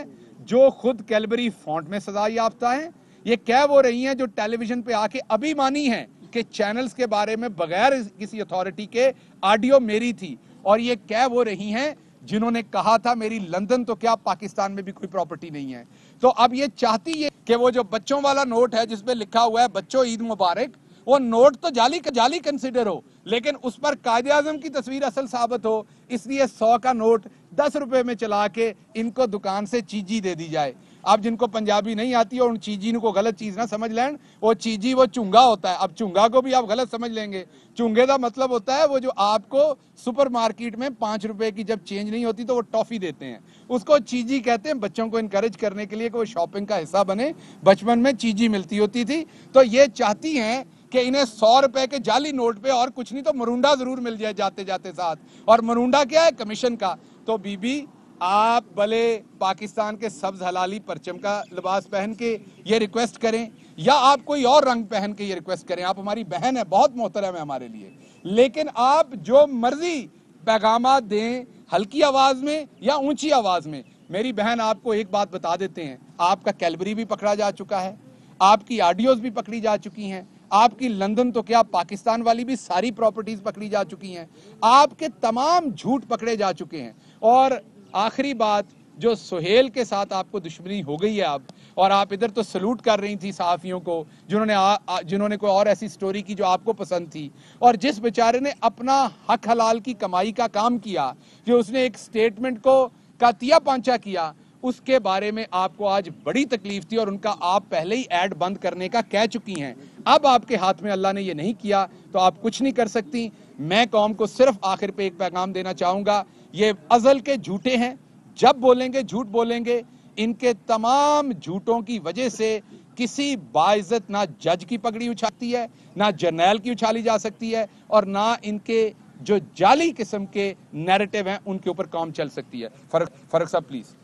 जो खुद कैलबरी फॉन्ट में सजा याफ्ता है। ये कह वो रही हैं जो टेलीविजन पे आके अभी मानी है कि चैनल्स के बारे में बगैर किसी अथॉरिटी के ऑडियो मेरी थी। और ये कह वो रही हैं जिन्होंने कहा था मेरी लंदन तो क्या पाकिस्तान में भी कोई प्रॉपर्टी नहीं है। तो अब ये चाहती है कि वो जो बच्चों वाला नोट है जिसपे लिखा हुआ है बच्चों ईद मुबारक, वो नोट तो जाली कंसिडर हो, लेकिन उस पर कायदे आज़म की तस्वीर असल साबित हो, इसलिए 100 का नोट 10 रुपए में चला के इनको दुकान से चीजी दे दी जाए। अब जिनको पंजाबी नहीं आती है उन चीजी को गलत चीज ना समझ लें, वो चीजी वो चुंगा होता है। अब चुंगा को भी आप गलत समझ लेंगे। चुंगे का मतलब होता है वो जो आपको सुपरमार्केट में 5 रुपए की जब चेंज नहीं होती तो वो टॉफी देते हैं, उसको चीजी कहते हैं। बच्चों को इनकरेज करने के लिए कि वो शॉपिंग का हिस्सा बने, बचपन में चीजी मिलती होती थी। तो ये चाहती हैं कि इन्हें 100 रुपए के जाली नोट पे और कुछ नहीं तो मरुंडा जरूर मिल जाए जाते जाते साथ। और मरुंडा क्या है? कमीशन का। तो बीबी आप भले पाकिस्तान के सब्ज हलाली परचम का लिबास पहन के ये रिक्वेस्ट करें या आप कोई और रंग पहन के ये रिक्वेस्ट करें, आप हमारी बहन है, बहुत मोहतरम है हमारे लिए, लेकिन आप जो मर्जी पैगामात दें हल्की आवाज में या ऊंची आवाज में। मेरी बहन आपको एक बात बता देते हैं, आपका कैलबरी भी पकड़ा जा चुका है, आपकी ऑडियोज भी पकड़ी जा चुकी हैं, आपकी लंदन तो क्या पाकिस्तान वाली भी सारी प्रॉपर्टीज पकड़ी जा चुकी हैं, आपके तमाम झूठ पकड़े जा चुके हैं। और आखिरी बात, जो सुहेल के साथ आपको दुश्मनी हो गई है अब, और आप इधर तो सलूट कर रही थी सहाफियों को जिन्होंने कोई और ऐसी स्टोरी की जो आपको पसंद थी, और जिस बेचारे ने अपना हक हलाल की कमाई का काम किया कि उसने एक स्टेटमेंट को कातिया पांचा किया, उसके बारे में आपको आज बड़ी तकलीफ थी और उनका आप पहले ही ऐड बंद करने का कह चुकी हैं। अब आपके हाथ में अल्लाह ने ये नहीं किया तो आप कुछ नहीं कर सकती। मैं कौम को सिर्फ आखिर पे एक पैगाम देना चाहूंगा, ये अजल के झूठे हैं, जब बोलेंगे झूठ बोलेंगे। इनके तमाम झूठों की वजह से किसी बाइज्जत ना जज की पगड़ी उछालती है, ना जर्नैल की उछाली जा सकती है, और ना इनके जो जाली किस्म के नैरेटिव हैं उनके ऊपर कौम चल सकती है। फरक साहब प्लीज।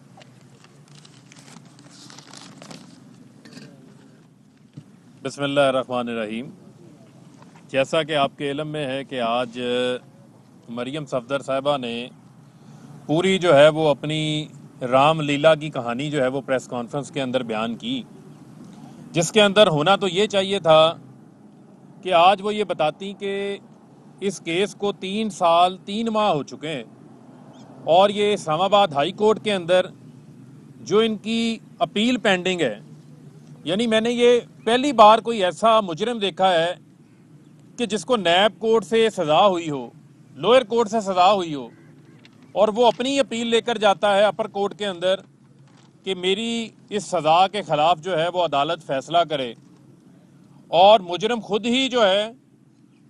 बिस्मिल्लाहिर्रहमानिर्रहीम। जैसा कि आपके इल्म में है कि आज मरियम सफदर साहिबा ने पूरी जो है वो अपनी रामलीला की कहानी जो है वो प्रेस कॉन्फ्रेंस के अंदर बयान की, जिसके अंदर होना तो ये चाहिए था कि आज वो ये बताती कि इस केस को 3 साल 3 माह हो चुके हैं और ये इस्लामाबाद हाई कोर्ट के अंदर जो इनकी अपील पेंडिंग है, यानी मैंने ये पहली बार कोई ऐसा मुजरिम देखा है कि जिसको नैब कोर्ट से सज़ा हुई हो, लोअर कोर्ट से सज़ा हुई हो, और वो अपनी अपील लेकर जाता है अपर कोर्ट के अंदर कि मेरी इस सज़ा के ख़िलाफ़ जो है वो अदालत फ़ैसला करे, और मुजरिम खुद ही जो है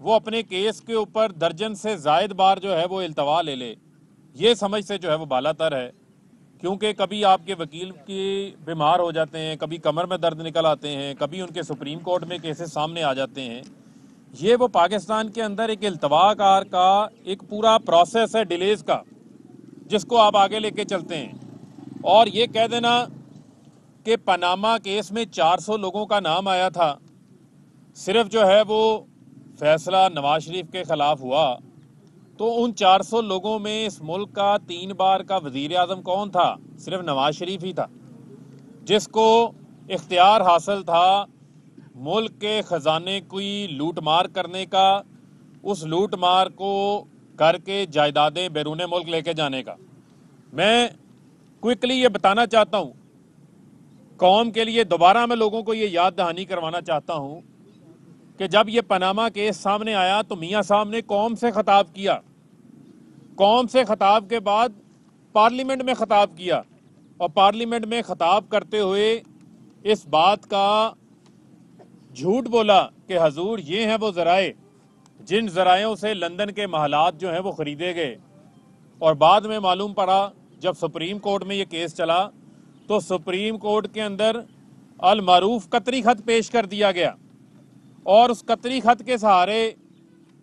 वो अपने केस के ऊपर दर्जन से ज़ायद बार जो है वो इल्तवा ले ले। ये समझ से जो है वो बालातर है, क्योंकि कभी आपके वकील की बीमार हो जाते हैं, कभी कमर में दर्द निकल आते हैं, कभी उनके सुप्रीम कोर्ट में केसेस सामने आ जाते हैं। ये वो पाकिस्तान के अंदर एक इल्तवाकार का एक पूरा प्रोसेस है डिलेज का, जिसको आप आगे लेके चलते हैं। और ये कह देना कि पनामा केस में 400 लोगों का नाम आया था, सिर्फ जो है वो फैसला नवाज शरीफ के खिलाफ हुआ, तो उन 400 लोगों में इस मुल्क का 3 बार का वजीर आज़म कौन था? सिर्फ नवाज शरीफ ही था, जिसको इख्तियार हासिल था मुल्क के ख़जाने की लूट मार करने का, उस लूट मार को करके जायदादें बैरून मुल्क लेके जाने का। मैं क्विकली ये बताना चाहता हूँ कौम के लिए, दोबारा मैं लोगों को ये याद दहानी करवाना चाहता हूँ कि जब ये पनामा केस सामने आया तो मियाँ साहब ने कौम से खिताब किया। कौम से खिताब के बाद पार्लियामेंट में खिताब किया और पार्लियामेंट में खिताब करते हुए इस बात का झूठ बोला कि हजूर ये हैं वो ज़राए जिन ज़रायों से लंदन के महलात जो हैं वो ख़रीदे गए। और बाद में मालूम पड़ा जब सुप्रीम कोर्ट में ये केस चला तो सुप्रीम कोर्ट के अंदर अल मारूफ कतरी खत पेश कर दिया गया और उस कतरी खत के सहारे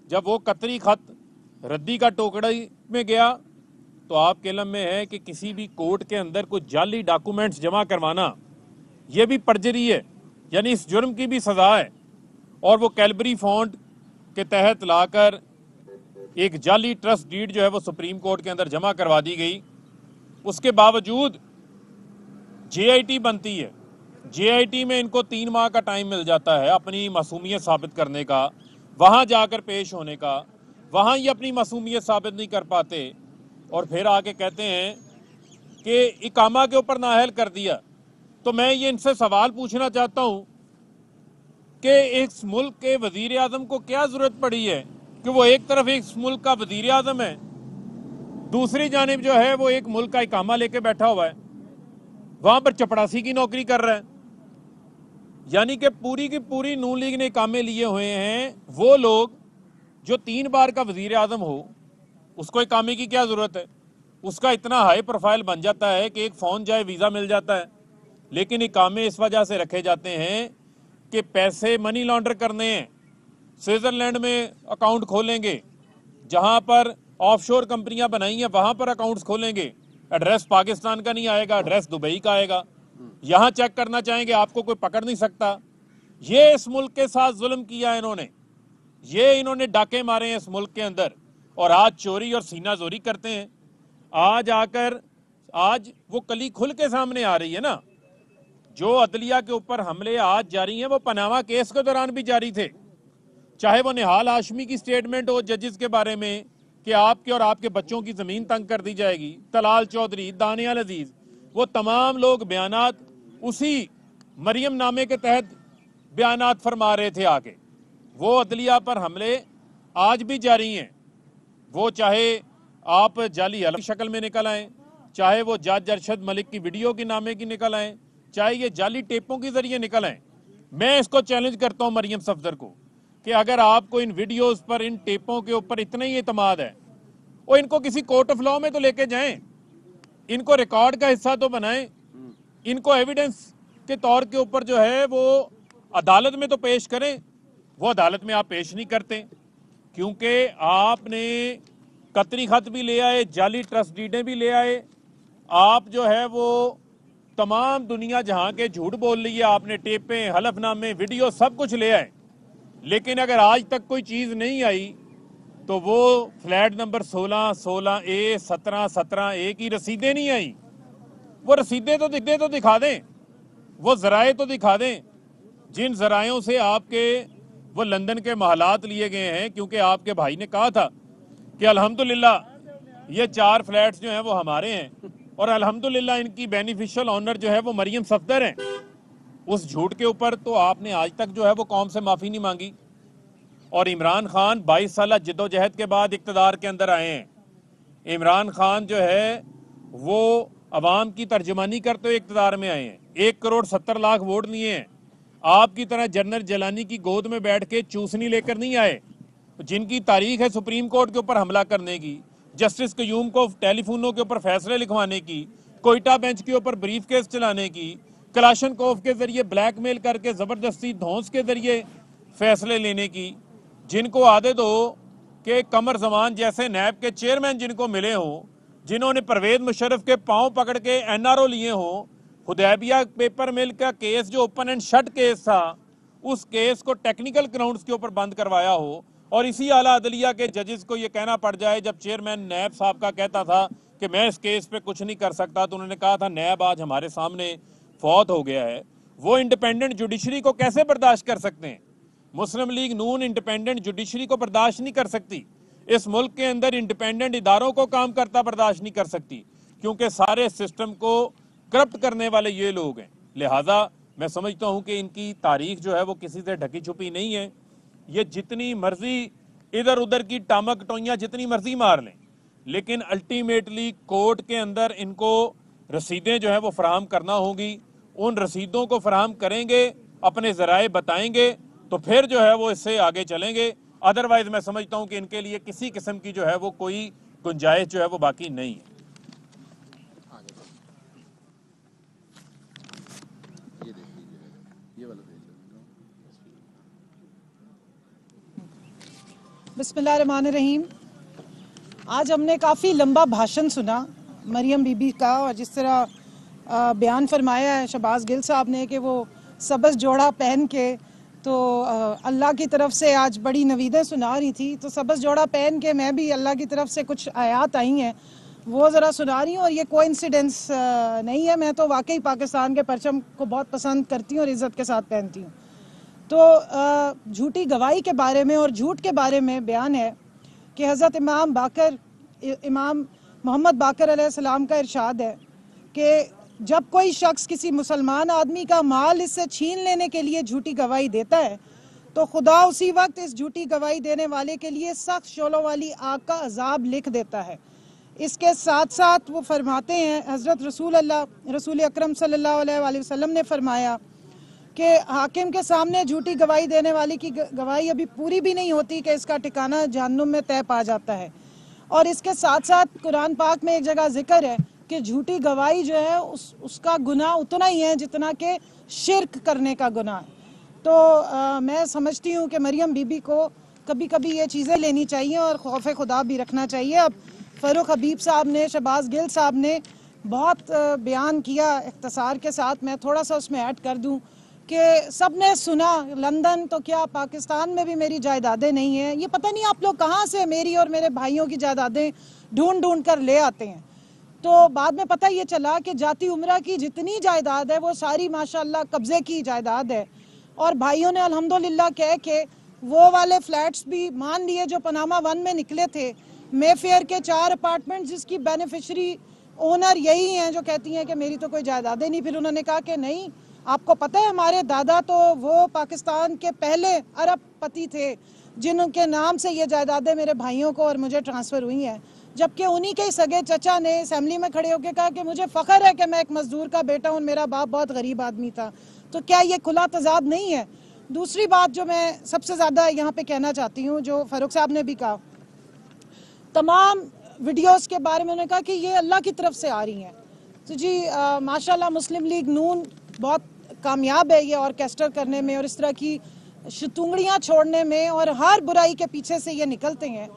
जब वो कतरी खत रद्दी का टोकड़ी में गया तो आपके इल्म में है कि किसी भी कोर्ट के अंदर कुछ जाली डॉक्यूमेंट्स जमा करवाना ये भी पर्जरी है, यानी इस जुर्म की भी सज़ा है। और वो कैलबरी फॉन्ट के तहत लाकर एक जाली ट्रस्ट डीड जो है वो सुप्रीम कोर्ट के अंदर जमा करवा दी गई। उसके बावजूद JIT बनती है, JIT में इनको 3 माह का टाइम मिल जाता है अपनी मासूमियत साबित करने का, वहाँ जाकर पेश होने का, वहाँ ये अपनी मासूमियत साबित नहीं कर पाते और फिर आके कहते हैं कि इकामा के ऊपर नाअहल कर दिया। तो मैं ये इनसे सवाल पूछना चाहता हूँ कि इस मुल्क के वजीर आज़म को क्या ज़रूरत पड़ी है कि वो एक तरफ इस मुल्क का वजीर आज़म है, दूसरी जानिब जो है वो एक मुल्क का इकामा लेके बैठा हुआ है, वहाँ पर चपड़ासी की नौकरी कर रहा है। यानी कि पूरी की पूरी नून लीग ने इकामे लिए हुए हैं। वो लोग जो 3 बार का वजीर आज़म हो उसको इकामे की क्या ज़रूरत है? उसका इतना हाई प्रोफाइल बन जाता है कि एक फ़ोन जाए वीज़ा मिल जाता है। लेकिन इकामे इस वजह से रखे जाते हैं कि पैसे मनी लॉन्डर करने हैं, स्विट्ज़रलैंड में अकाउंट खोलेंगे, जहां पर ऑफशोर कंपनियां बनाई हैं वहां पर अकाउंट्स खोलेंगे, एड्रेस पाकिस्तान का नहीं आएगा, एड्रेस दुबई का आएगा, यहां चेक करना चाहेंगे आपको कोई पकड़ नहीं सकता। ये इस मुल्क के साथ जुल्म किया इन्होंने, ये इन्होंने डाके मारे हैं इस मुल्क के अंदर और आज चोरी और सीना जोरी करते हैं। आज वो कली खुल के सामने आ रही है ना। जो अदलिया के ऊपर हमले आज जारी हैं वो पनामा केस के दौरान भी जारी थे, चाहे वो निहाल हाशमी की स्टेटमेंट हो जजेस के बारे में कि आपके और आपके बच्चों की ज़मीन तंग कर दी जाएगी, तलाल चौधरी, दानियाल अजीज, वो तमाम लोग बयानात उसी मरियम नामे के तहत बयानात फरमा रहे थे आगे। वो अदलिया पर हमले आज भी जारी हैं। वो चाहे आप जाली अलग शक्ल में निकल आएँ, चाहे वो जज अरशद मलिक की वीडियो की नामे की निकल आएँ, चाहे ये जाली टेपों के जरिए निकल आएँ। मैं इसको चैलेंज करता हूँ मरियम सफदर को कि अगर आपको इन वीडियोस पर, इन टेपों के ऊपर इतना ही एतमाद है, वो इनको किसी कोर्ट ऑफ लॉ में तो लेके जाएं, इनको रिकॉर्ड का हिस्सा तो बनाएं, इनको एविडेंस के तौर के ऊपर जो है वो अदालत में तो पेश करें। वो अदालत में आप पेश नहीं करते क्योंकि आपने कतरी खत भी ले आए, जाली ट्रस्ट डीडें भी ले आए, आप जो है वो तमाम दुनिया जहां के झूठ बोल रही है, आपने टेपें, हलफनामे, वीडियो सब कुछ ले आए। लेकिन अगर आज तक कोई चीज़ नहीं आई तो वो फ्लैट नंबर 16, 16A, 17, 17A की रसीदें नहीं आई। वो रसीदें तो दिखा दें, वो ज़राए तो दिखा दें जिन ज़रायों से आपके वो लंदन के महलात लिए गए हैं। क्योंकि आपके भाई ने कहा था कि अल्हम्दुलिल्लाह ये 4 फ्लैट्स जो हैं वो हमारे हैं और अल्हम्दुलिल्लाह इनकी बेनिफिशियल ऑनर जो है वो मरियम सफदर हैं। उस झूठ के ऊपर तो आपने आज तक जो है वो कौम से माफ़ी नहीं मांगी। और इमरान खान 22 साल जद्दोजहद के बाद इक़्तिदार के अंदर आए हैं। इमरान खान जो है वो अवाम की तर्जुमानी करते हुए इक़्तिदार में आए हैं। 1 करोड़ 70 लाख वोट लिए हैं। आपकी तरह जनरल जलानी की गोद में बैठ के चूसनी लेकर नहीं आए, जिनकी तारीख है सुप्रीम कोर्ट के ऊपर हमला करने की, जस्टिस कयूम को टेलीफोनों के ऊपर फैसले लिखवाने की, कोयटा बेंच के ऊपर ब्रीफ केस चलाने की, कलाशनकोव के जरिए ब्लैकमेल करके जबरदस्ती धौंस के जरिए फैसले लेने की, जिनको आदत हो कि कमर जमान जैसे नैब के चेयरमैन जिनको मिले हों, जिन्होंने परवेज मुशर्रफ के पांव पकड़ के NRO लिए हों, हुदैबिया पेपर मिल का केस जो ओपन एंड शट केस था उस केस को टेक्निकल ग्राउंड्स के ऊपर बंद करवाया हो और इसी आला अदलिया के जजेस को ये कहना पड़ जाए। जब चेयरमैन नैब साहब का कहता था कि मैं इस केस पे कुछ नहीं कर सकता तो उन्होंने कहा था नैब आज हमारे सामने फौत हो गया है। वो इंडिपेंडेंट जुडिशरी को कैसे बर्दाश्त कर सकते हैं? मुस्लिम लीग नून इंडिपेंडेंट जुडिशरी को बर्दाश्त नहीं कर सकती। इस मुल्क के अंदर इंडिपेंडेंट इदारों को काम करता बर्दाश्त नहीं कर सकती क्योंकि सारे सिस्टम को करप्ट करने वाले ये लोग हैं। लिहाजा मैं समझता हूं कि इनकी तारीख जो है वो किसी से ढकी छुपी नहीं है। ये जितनी मर्जी इधर उधर की टामक टोइयां जितनी मर्जी मार लें, लेकिन अल्टीमेटली कोर्ट के अंदर इनको रसीदें जो है वो फराहम करना होगी। उन रसीदों को फराहम करेंगे, अपने ज़राए बताएंगे, तो फिर जो है वो इससे आगे चलेंगे। अदरवाइज मैं समझता हूं कि इनके लिए किसी किस्म की जो है वो कोई गुंजाइश जो है वो बाकी नहीं है। बिस्मिल्लाहिर्रहमानिर्रहीम। आज हमने काफ़ी लंबा भाषण सुना मरियम बीबी का, और जिस तरह बयान फरमाया है शहबाज गिल साहब ने कि वो सबस जोड़ा पहन के तो अल्लाह की तरफ से आज बड़ी नवीदें सुना रही थी। तो सबस जोड़ा पहन के मैं भी अल्लाह की तरफ से कुछ आयात आई हैं वो ज़रा सुना रही हूँ, और ये कोइंसिडेंस नहीं है। मैं तो वाकई पाकिस्तान के परचम को बहुत पसंद करती हूँ और इज़्ज़त के साथ पहनती हूँ। तो झूठी गवाही के बारे में और झूठ के बारे में बयान है कि हज़रत इमाम मोहम्मद बाकर अलैहिस्सलाम का इरशाद है कि जब कोई शख्स किसी मुसलमान आदमी का माल इससे छीन लेने के लिए झूठी गवाही देता है तो खुदा उसी वक्त इस झूठी गवाही देने वाले के लिए सख्त शोलों वाली आग का अजाब लिख देता है। इसके साथ साथ वो फरमाते हैं, हज़रत रसूल अकरम सल्लल्लाहु अलैहि वसल्लम ने फरमाया कि हाकिम के सामने झूठी गवाही देने वाले की गवाही अभी पूरी भी नहीं होती कि इसका ठिकाना जहन्नुम में तय पा जाता है। और इसके साथ साथ कुरान पाक में एक जगह जिक्र है कि झूठी गवाही जो है उसका गुनाह उतना ही है जितना कि शिर्क करने का गुनाह है। तो मैं समझती हूँ कि मरियम बीबी को कभी कभी ये चीज़ें लेनी चाहिए और खौफ खुदा भी रखना चाहिए। अब फ़ारूक हबीब साहब ने, शहबाज गिल साहब ने बहुत बयान किया इख्तिसार के साथ, मैं थोड़ा सा उसमें ऐड कर दूँ कि सब ने सुना लंदन तो क्या पाकिस्तान में भी मेरी जायदादें नहीं हैं। ये पता नहीं आप लोग कहाँ से मेरी और मेरे भाइयों की जायदादें ढूंढ कर ले आते हैं। तो बाद में पता ये चला कि जाती उम्रा की जितनी जायदाद है वो सारी माशाल्लाह कब्जे की जायदाद है। और भाइयों ने अल्हम्दुलिल्लाह कह के वो वाले फ्लैट्स भी मान लिए जो पनामा 1 में निकले थे। मेफेयर के 4 अपार्टमेंट जिसकी बेनिफिशरी ओनर यही हैं जो कहती हैं कि मेरी तो कोई जायदादें नहीं। फिर उन्होंने कहा कि नहीं, आपको पता है हमारे दादा तो वो पाकिस्तान के पहले अरबपति थे जिनके नाम से ये जायदादें मेरे भाइयों को और मुझे ट्रांसफ़र हुई हैं। जबकि उन्हीं के सगे चचा ने असेंबली में खड़े होकर कहा कि मुझे फ़ख्र है कि मैं एक मजदूर का बेटा हूँ, मेरा बाप बहुत गरीब आदमी था। तो क्या ये खुला तजाद नहीं है? दूसरी बात जो मैं सबसे ज़्यादा यहाँ पे कहना चाहती हूँ, जो फ़ारूक साहब ने भी कहा, तमाम वीडियोस के बारे में उन्होंने कहा कि ये अल्लाह की तरफ से आ रही हैं। तो जी माशाल्लाह मुस्लिम लीग नून बहुत कामयाब है ये ऑर्केस्ट्रा करने में और इस तरह की शतुंगड़ियाँ छोड़ने में, और हर बुराई के पीछे से ये निकलते हैं।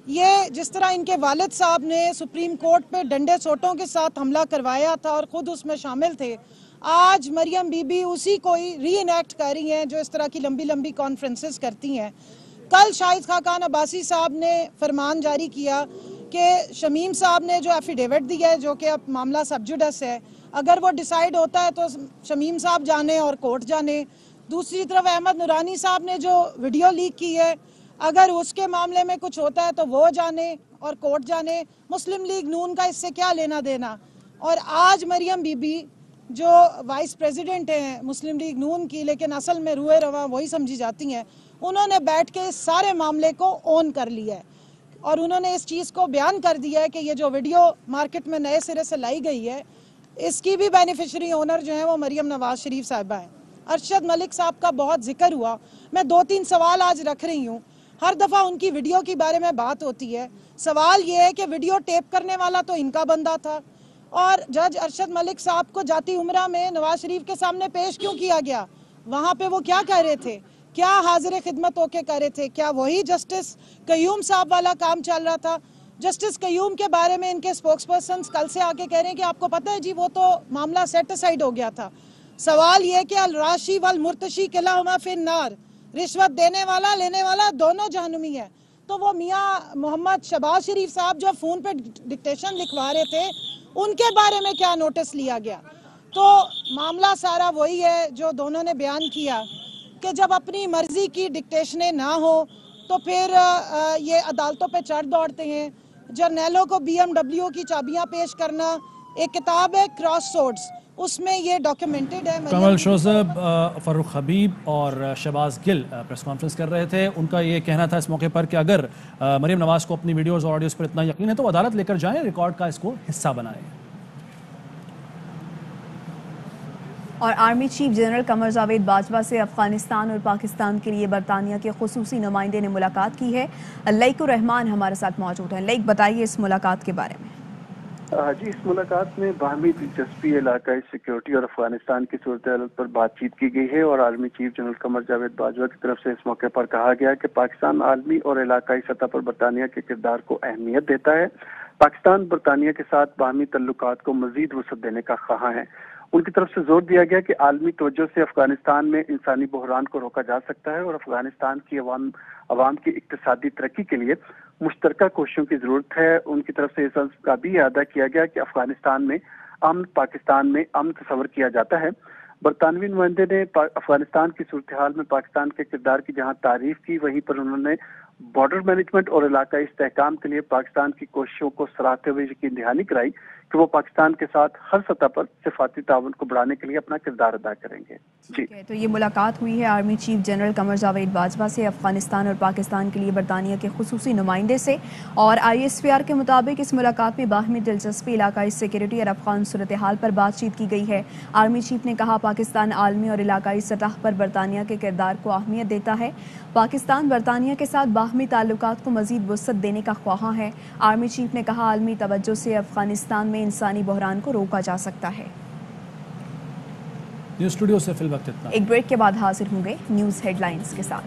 ये जिस तरह इनके वालिद साहब ने सुप्रीम कोर्ट पे डंडे सोटों के साथ हमला करवाया था और ख़ुद उसमें शामिल थे, आज मरियम बीबी उसी को ही री इनेक्ट कर रही हैं जो इस तरह की लंबी लंबी कॉन्फ्रेंसेस करती हैं। कल शाहिद खान अब्बासी साहब ने फरमान जारी किया कि शमीम साहब ने जो एफिडेविट दिया है, जो कि अब मामला सब जुडिस है, अगर वो डिसाइड होता है तो शमीम साहब जाने और कोर्ट जाने। दूसरी तरफ अहमद नूरानी साहब ने जो वीडियो लीक की है, अगर उसके मामले में कुछ होता है तो वो जाने और कोर्ट जाने। मुस्लिम लीग नून का इससे क्या लेना देना। और आज मरियम बीबी जो वाइस प्रेसिडेंट हैं मुस्लिम लीग नून की, लेकिन असल में रूए रवा वही समझी जाती हैं, उन्होंने बैठ के इस सारे मामले को ऑन कर लिया है और उन्होंने इस चीज़ को बयान कर दिया है कि ये जो वीडियो मार्केट में नए सिरे से लाई गई है, इसकी भी बेनिफिशरी ओनर जो है वो मरियम नवाज शरीफ साहिबा हैं। अरशद मलिक साहब का बहुत जिक्र हुआ। मैं 2-3 सवाल आज रख रही हूँ। हर दफ़ा उनकी वीडियो के बारे में बात होती है। सवाल ये है कि वीडियो टेप करने वाला तो इनका बंदा था, और जज अरशद मलिक साहब को जाती उम्रा में नवाज शरीफ के सामने पेश क्यों किया गया? वहाँ पे वो क्या कह रहे थे? क्या हाजिर खिदमत होके कह रहे थे? क्या वही जस्टिस कयूम साहब वाला काम चल रहा था? जस्टिस कयूम के बारे में इनके स्पोक्सपर्सन कल से आके कह रहे हैं कि आपको पता है जी वो तो मामला सेट असाइड हो गया था। सवाल ये कि अल राशि वल मुर्तशी किलाहुमा फिन नार, रिश्वत देने वाला लेने वाला दोनों जहन्नुमी है। तो वो मियाँ मोहम्मद शहबाज शरीफ साहब जो फ़ोन पे डिक्टेशन लिखवा रहे थे, उनके बारे में क्या नोटिस लिया गया? तो मामला सारा वही है जो दोनों ने बयान किया कि जब अपनी मर्जी की डिक्टेशनें ना हो तो फिर ये अदालतों पे चढ़ दौड़ते हैं। जर्नैलों को BMW की चाबियां पेश करना, एक किताब है क्रॉस सोर्ड्स, उसमें ये डॉक्यूमेंटेड है। कमल शोज़ब, फ़ारूक हबीब और शहबाज गिल प्रेस कॉन्फ्रेंस कर रहे थे। उनका ये कहना था इस मौके पर कि अगर मरीम नवाज़ को अपनी वीडियोज़ और ऑडियोज़ पर इतना यकीन है तो अदालत लेकर जाएं, रिकॉर्ड का इसको हिस्सा बनाएं। और army chief general Qamar Javed Bajwa से अफगानिस्तान और पाकिस्तान के लिए बरतानिया के खुसूसी नुमाइंदे ने मुलाकात की है। लईकुर रहमान हमारे साथ मौजूद हैं। लईक, बताइए इस मुलाकात के बारे में। जी, इस मुलाकात में बाहमी दिलचस्पी, इलाकाई सिक्योरिटी और अफगानिस्तान की सूरत पर बातचीत की गई है और army chief general Qamar Javed Bajwa की तरफ से इस मौके पर कहा गया कि पाकिस्तान आलमी और इलाकाई सतह पर बरतानिया के किरदार को अहमियत देता है। पाकिस्तान बरतानिया के साथ बाहमी तल्लुकात को मजीद वसअत देने का ख्वाह है। उनकी तरफ से जोर दिया गया कि आलमी तवज्जो से अफगानिस्तान में इंसानी बहरान को रोका जा सकता है और अफगानिस्तान की अवाम की इक्तिसादी तरक्की के लिए मुश्तरका कोशिशों की जरूरत है। उनकी तरफ से इस का भी अदा किया गया कि अफगानिस्तान में अमन, पाकिस्तान में अमन तस्वर किया जाता है। बरतानवी नुमाइंदे ने अफगानिस्तान की सूरत हाल में पाकिस्तान के किरदार की जहां तारीफ की, वहीं पर उन्होंने बॉर्डर मैनेजमेंट और इलाकाई इस्तेहकाम के लिए पाकिस्तान की कोशिशों को सराहते हुए यकीन दहानी कराई कि वो पाकिस्तान के साथ हर सतह पर सिफाती ताउन को बढ़ाने के लिए अपना किरदार अदा करेंगे। जी, तो ये मुलाकात हुई है army chief general Qamar Javed Bajwa से अफगानिस्तान और पाकिस्तान के लिए बरतानिया के खुसूसी नुमाइंदे से। और ISPR के मुताबिक इस मुलाकात में बाहमी दिलचस्पी, इलाकाई सिक्योरिटी और अफगान सूरत हाल पर बातचीत की गई है। आर्मी चीफ ने कहा पाकिस्तान आलमी और इलाकाई सतह पर बरतानिया के किरदार को अहमियत देता है। पाकिस्तान बरतानिया के साथ बाहमी ताल्लुकात को मजीद वसअत देने का ख्वाह है। आर्मी चीफ ने कहा आलमी तवज्जो से अफगानिस्तान में इंसानी बहरान को रोका जा सकता है। न्यूज़ स्टूडियो से फिल वक्त इतना। एक ब्रेक के बाद हाजिर होंगे न्यूज़ हेडलाइंस के साथ।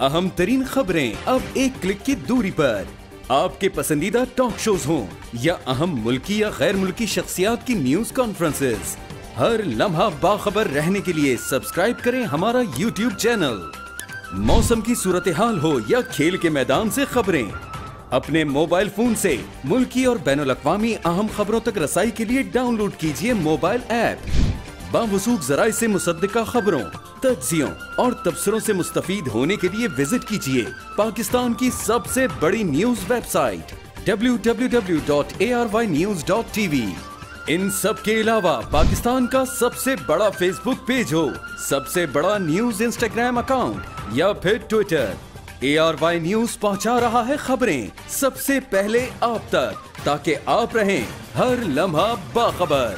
अहम तरीन खबरें अब एक क्लिक की दूरी पर। आपके पसंदीदा टॉक शोज हों या अहम मुल्की या गैर मुल्की शख्सियात की न्यूज कॉन्फ्रेंसेस, हर लम्हा बाखबर रहने के लिए सब्सक्राइब करें हमारा YouTube चैनल। मौसम की सूरत हाल हो या खेल के मैदान से खबरें, अपने मोबाइल फोन से मुल्की और बैनुल-अक़वामी अहम खबरों तक रसाई के लिए डाउनलोड कीजिए मोबाइल ऐप। बावसूख ज़राए से मुसद्दिका खबरों, तज्ज़ियों और तबसरों से मुस्तफ़ीद होने के लिए विजिट कीजिए पाकिस्तान की सबसे बड़ी न्यूज वेबसाइट www.arYnews.tv। इन सब के अलावा पाकिस्तान का सबसे बड़ा फेसबुक पेज हो, सबसे बड़ा न्यूज इंस्टाग्राम अकाउंट या फिर ट्विटर, ARY न्यूज पहुंचा रहा है खबरें सबसे पहले आप तक, ताकि आप रहें हर लम्हा बाखबर।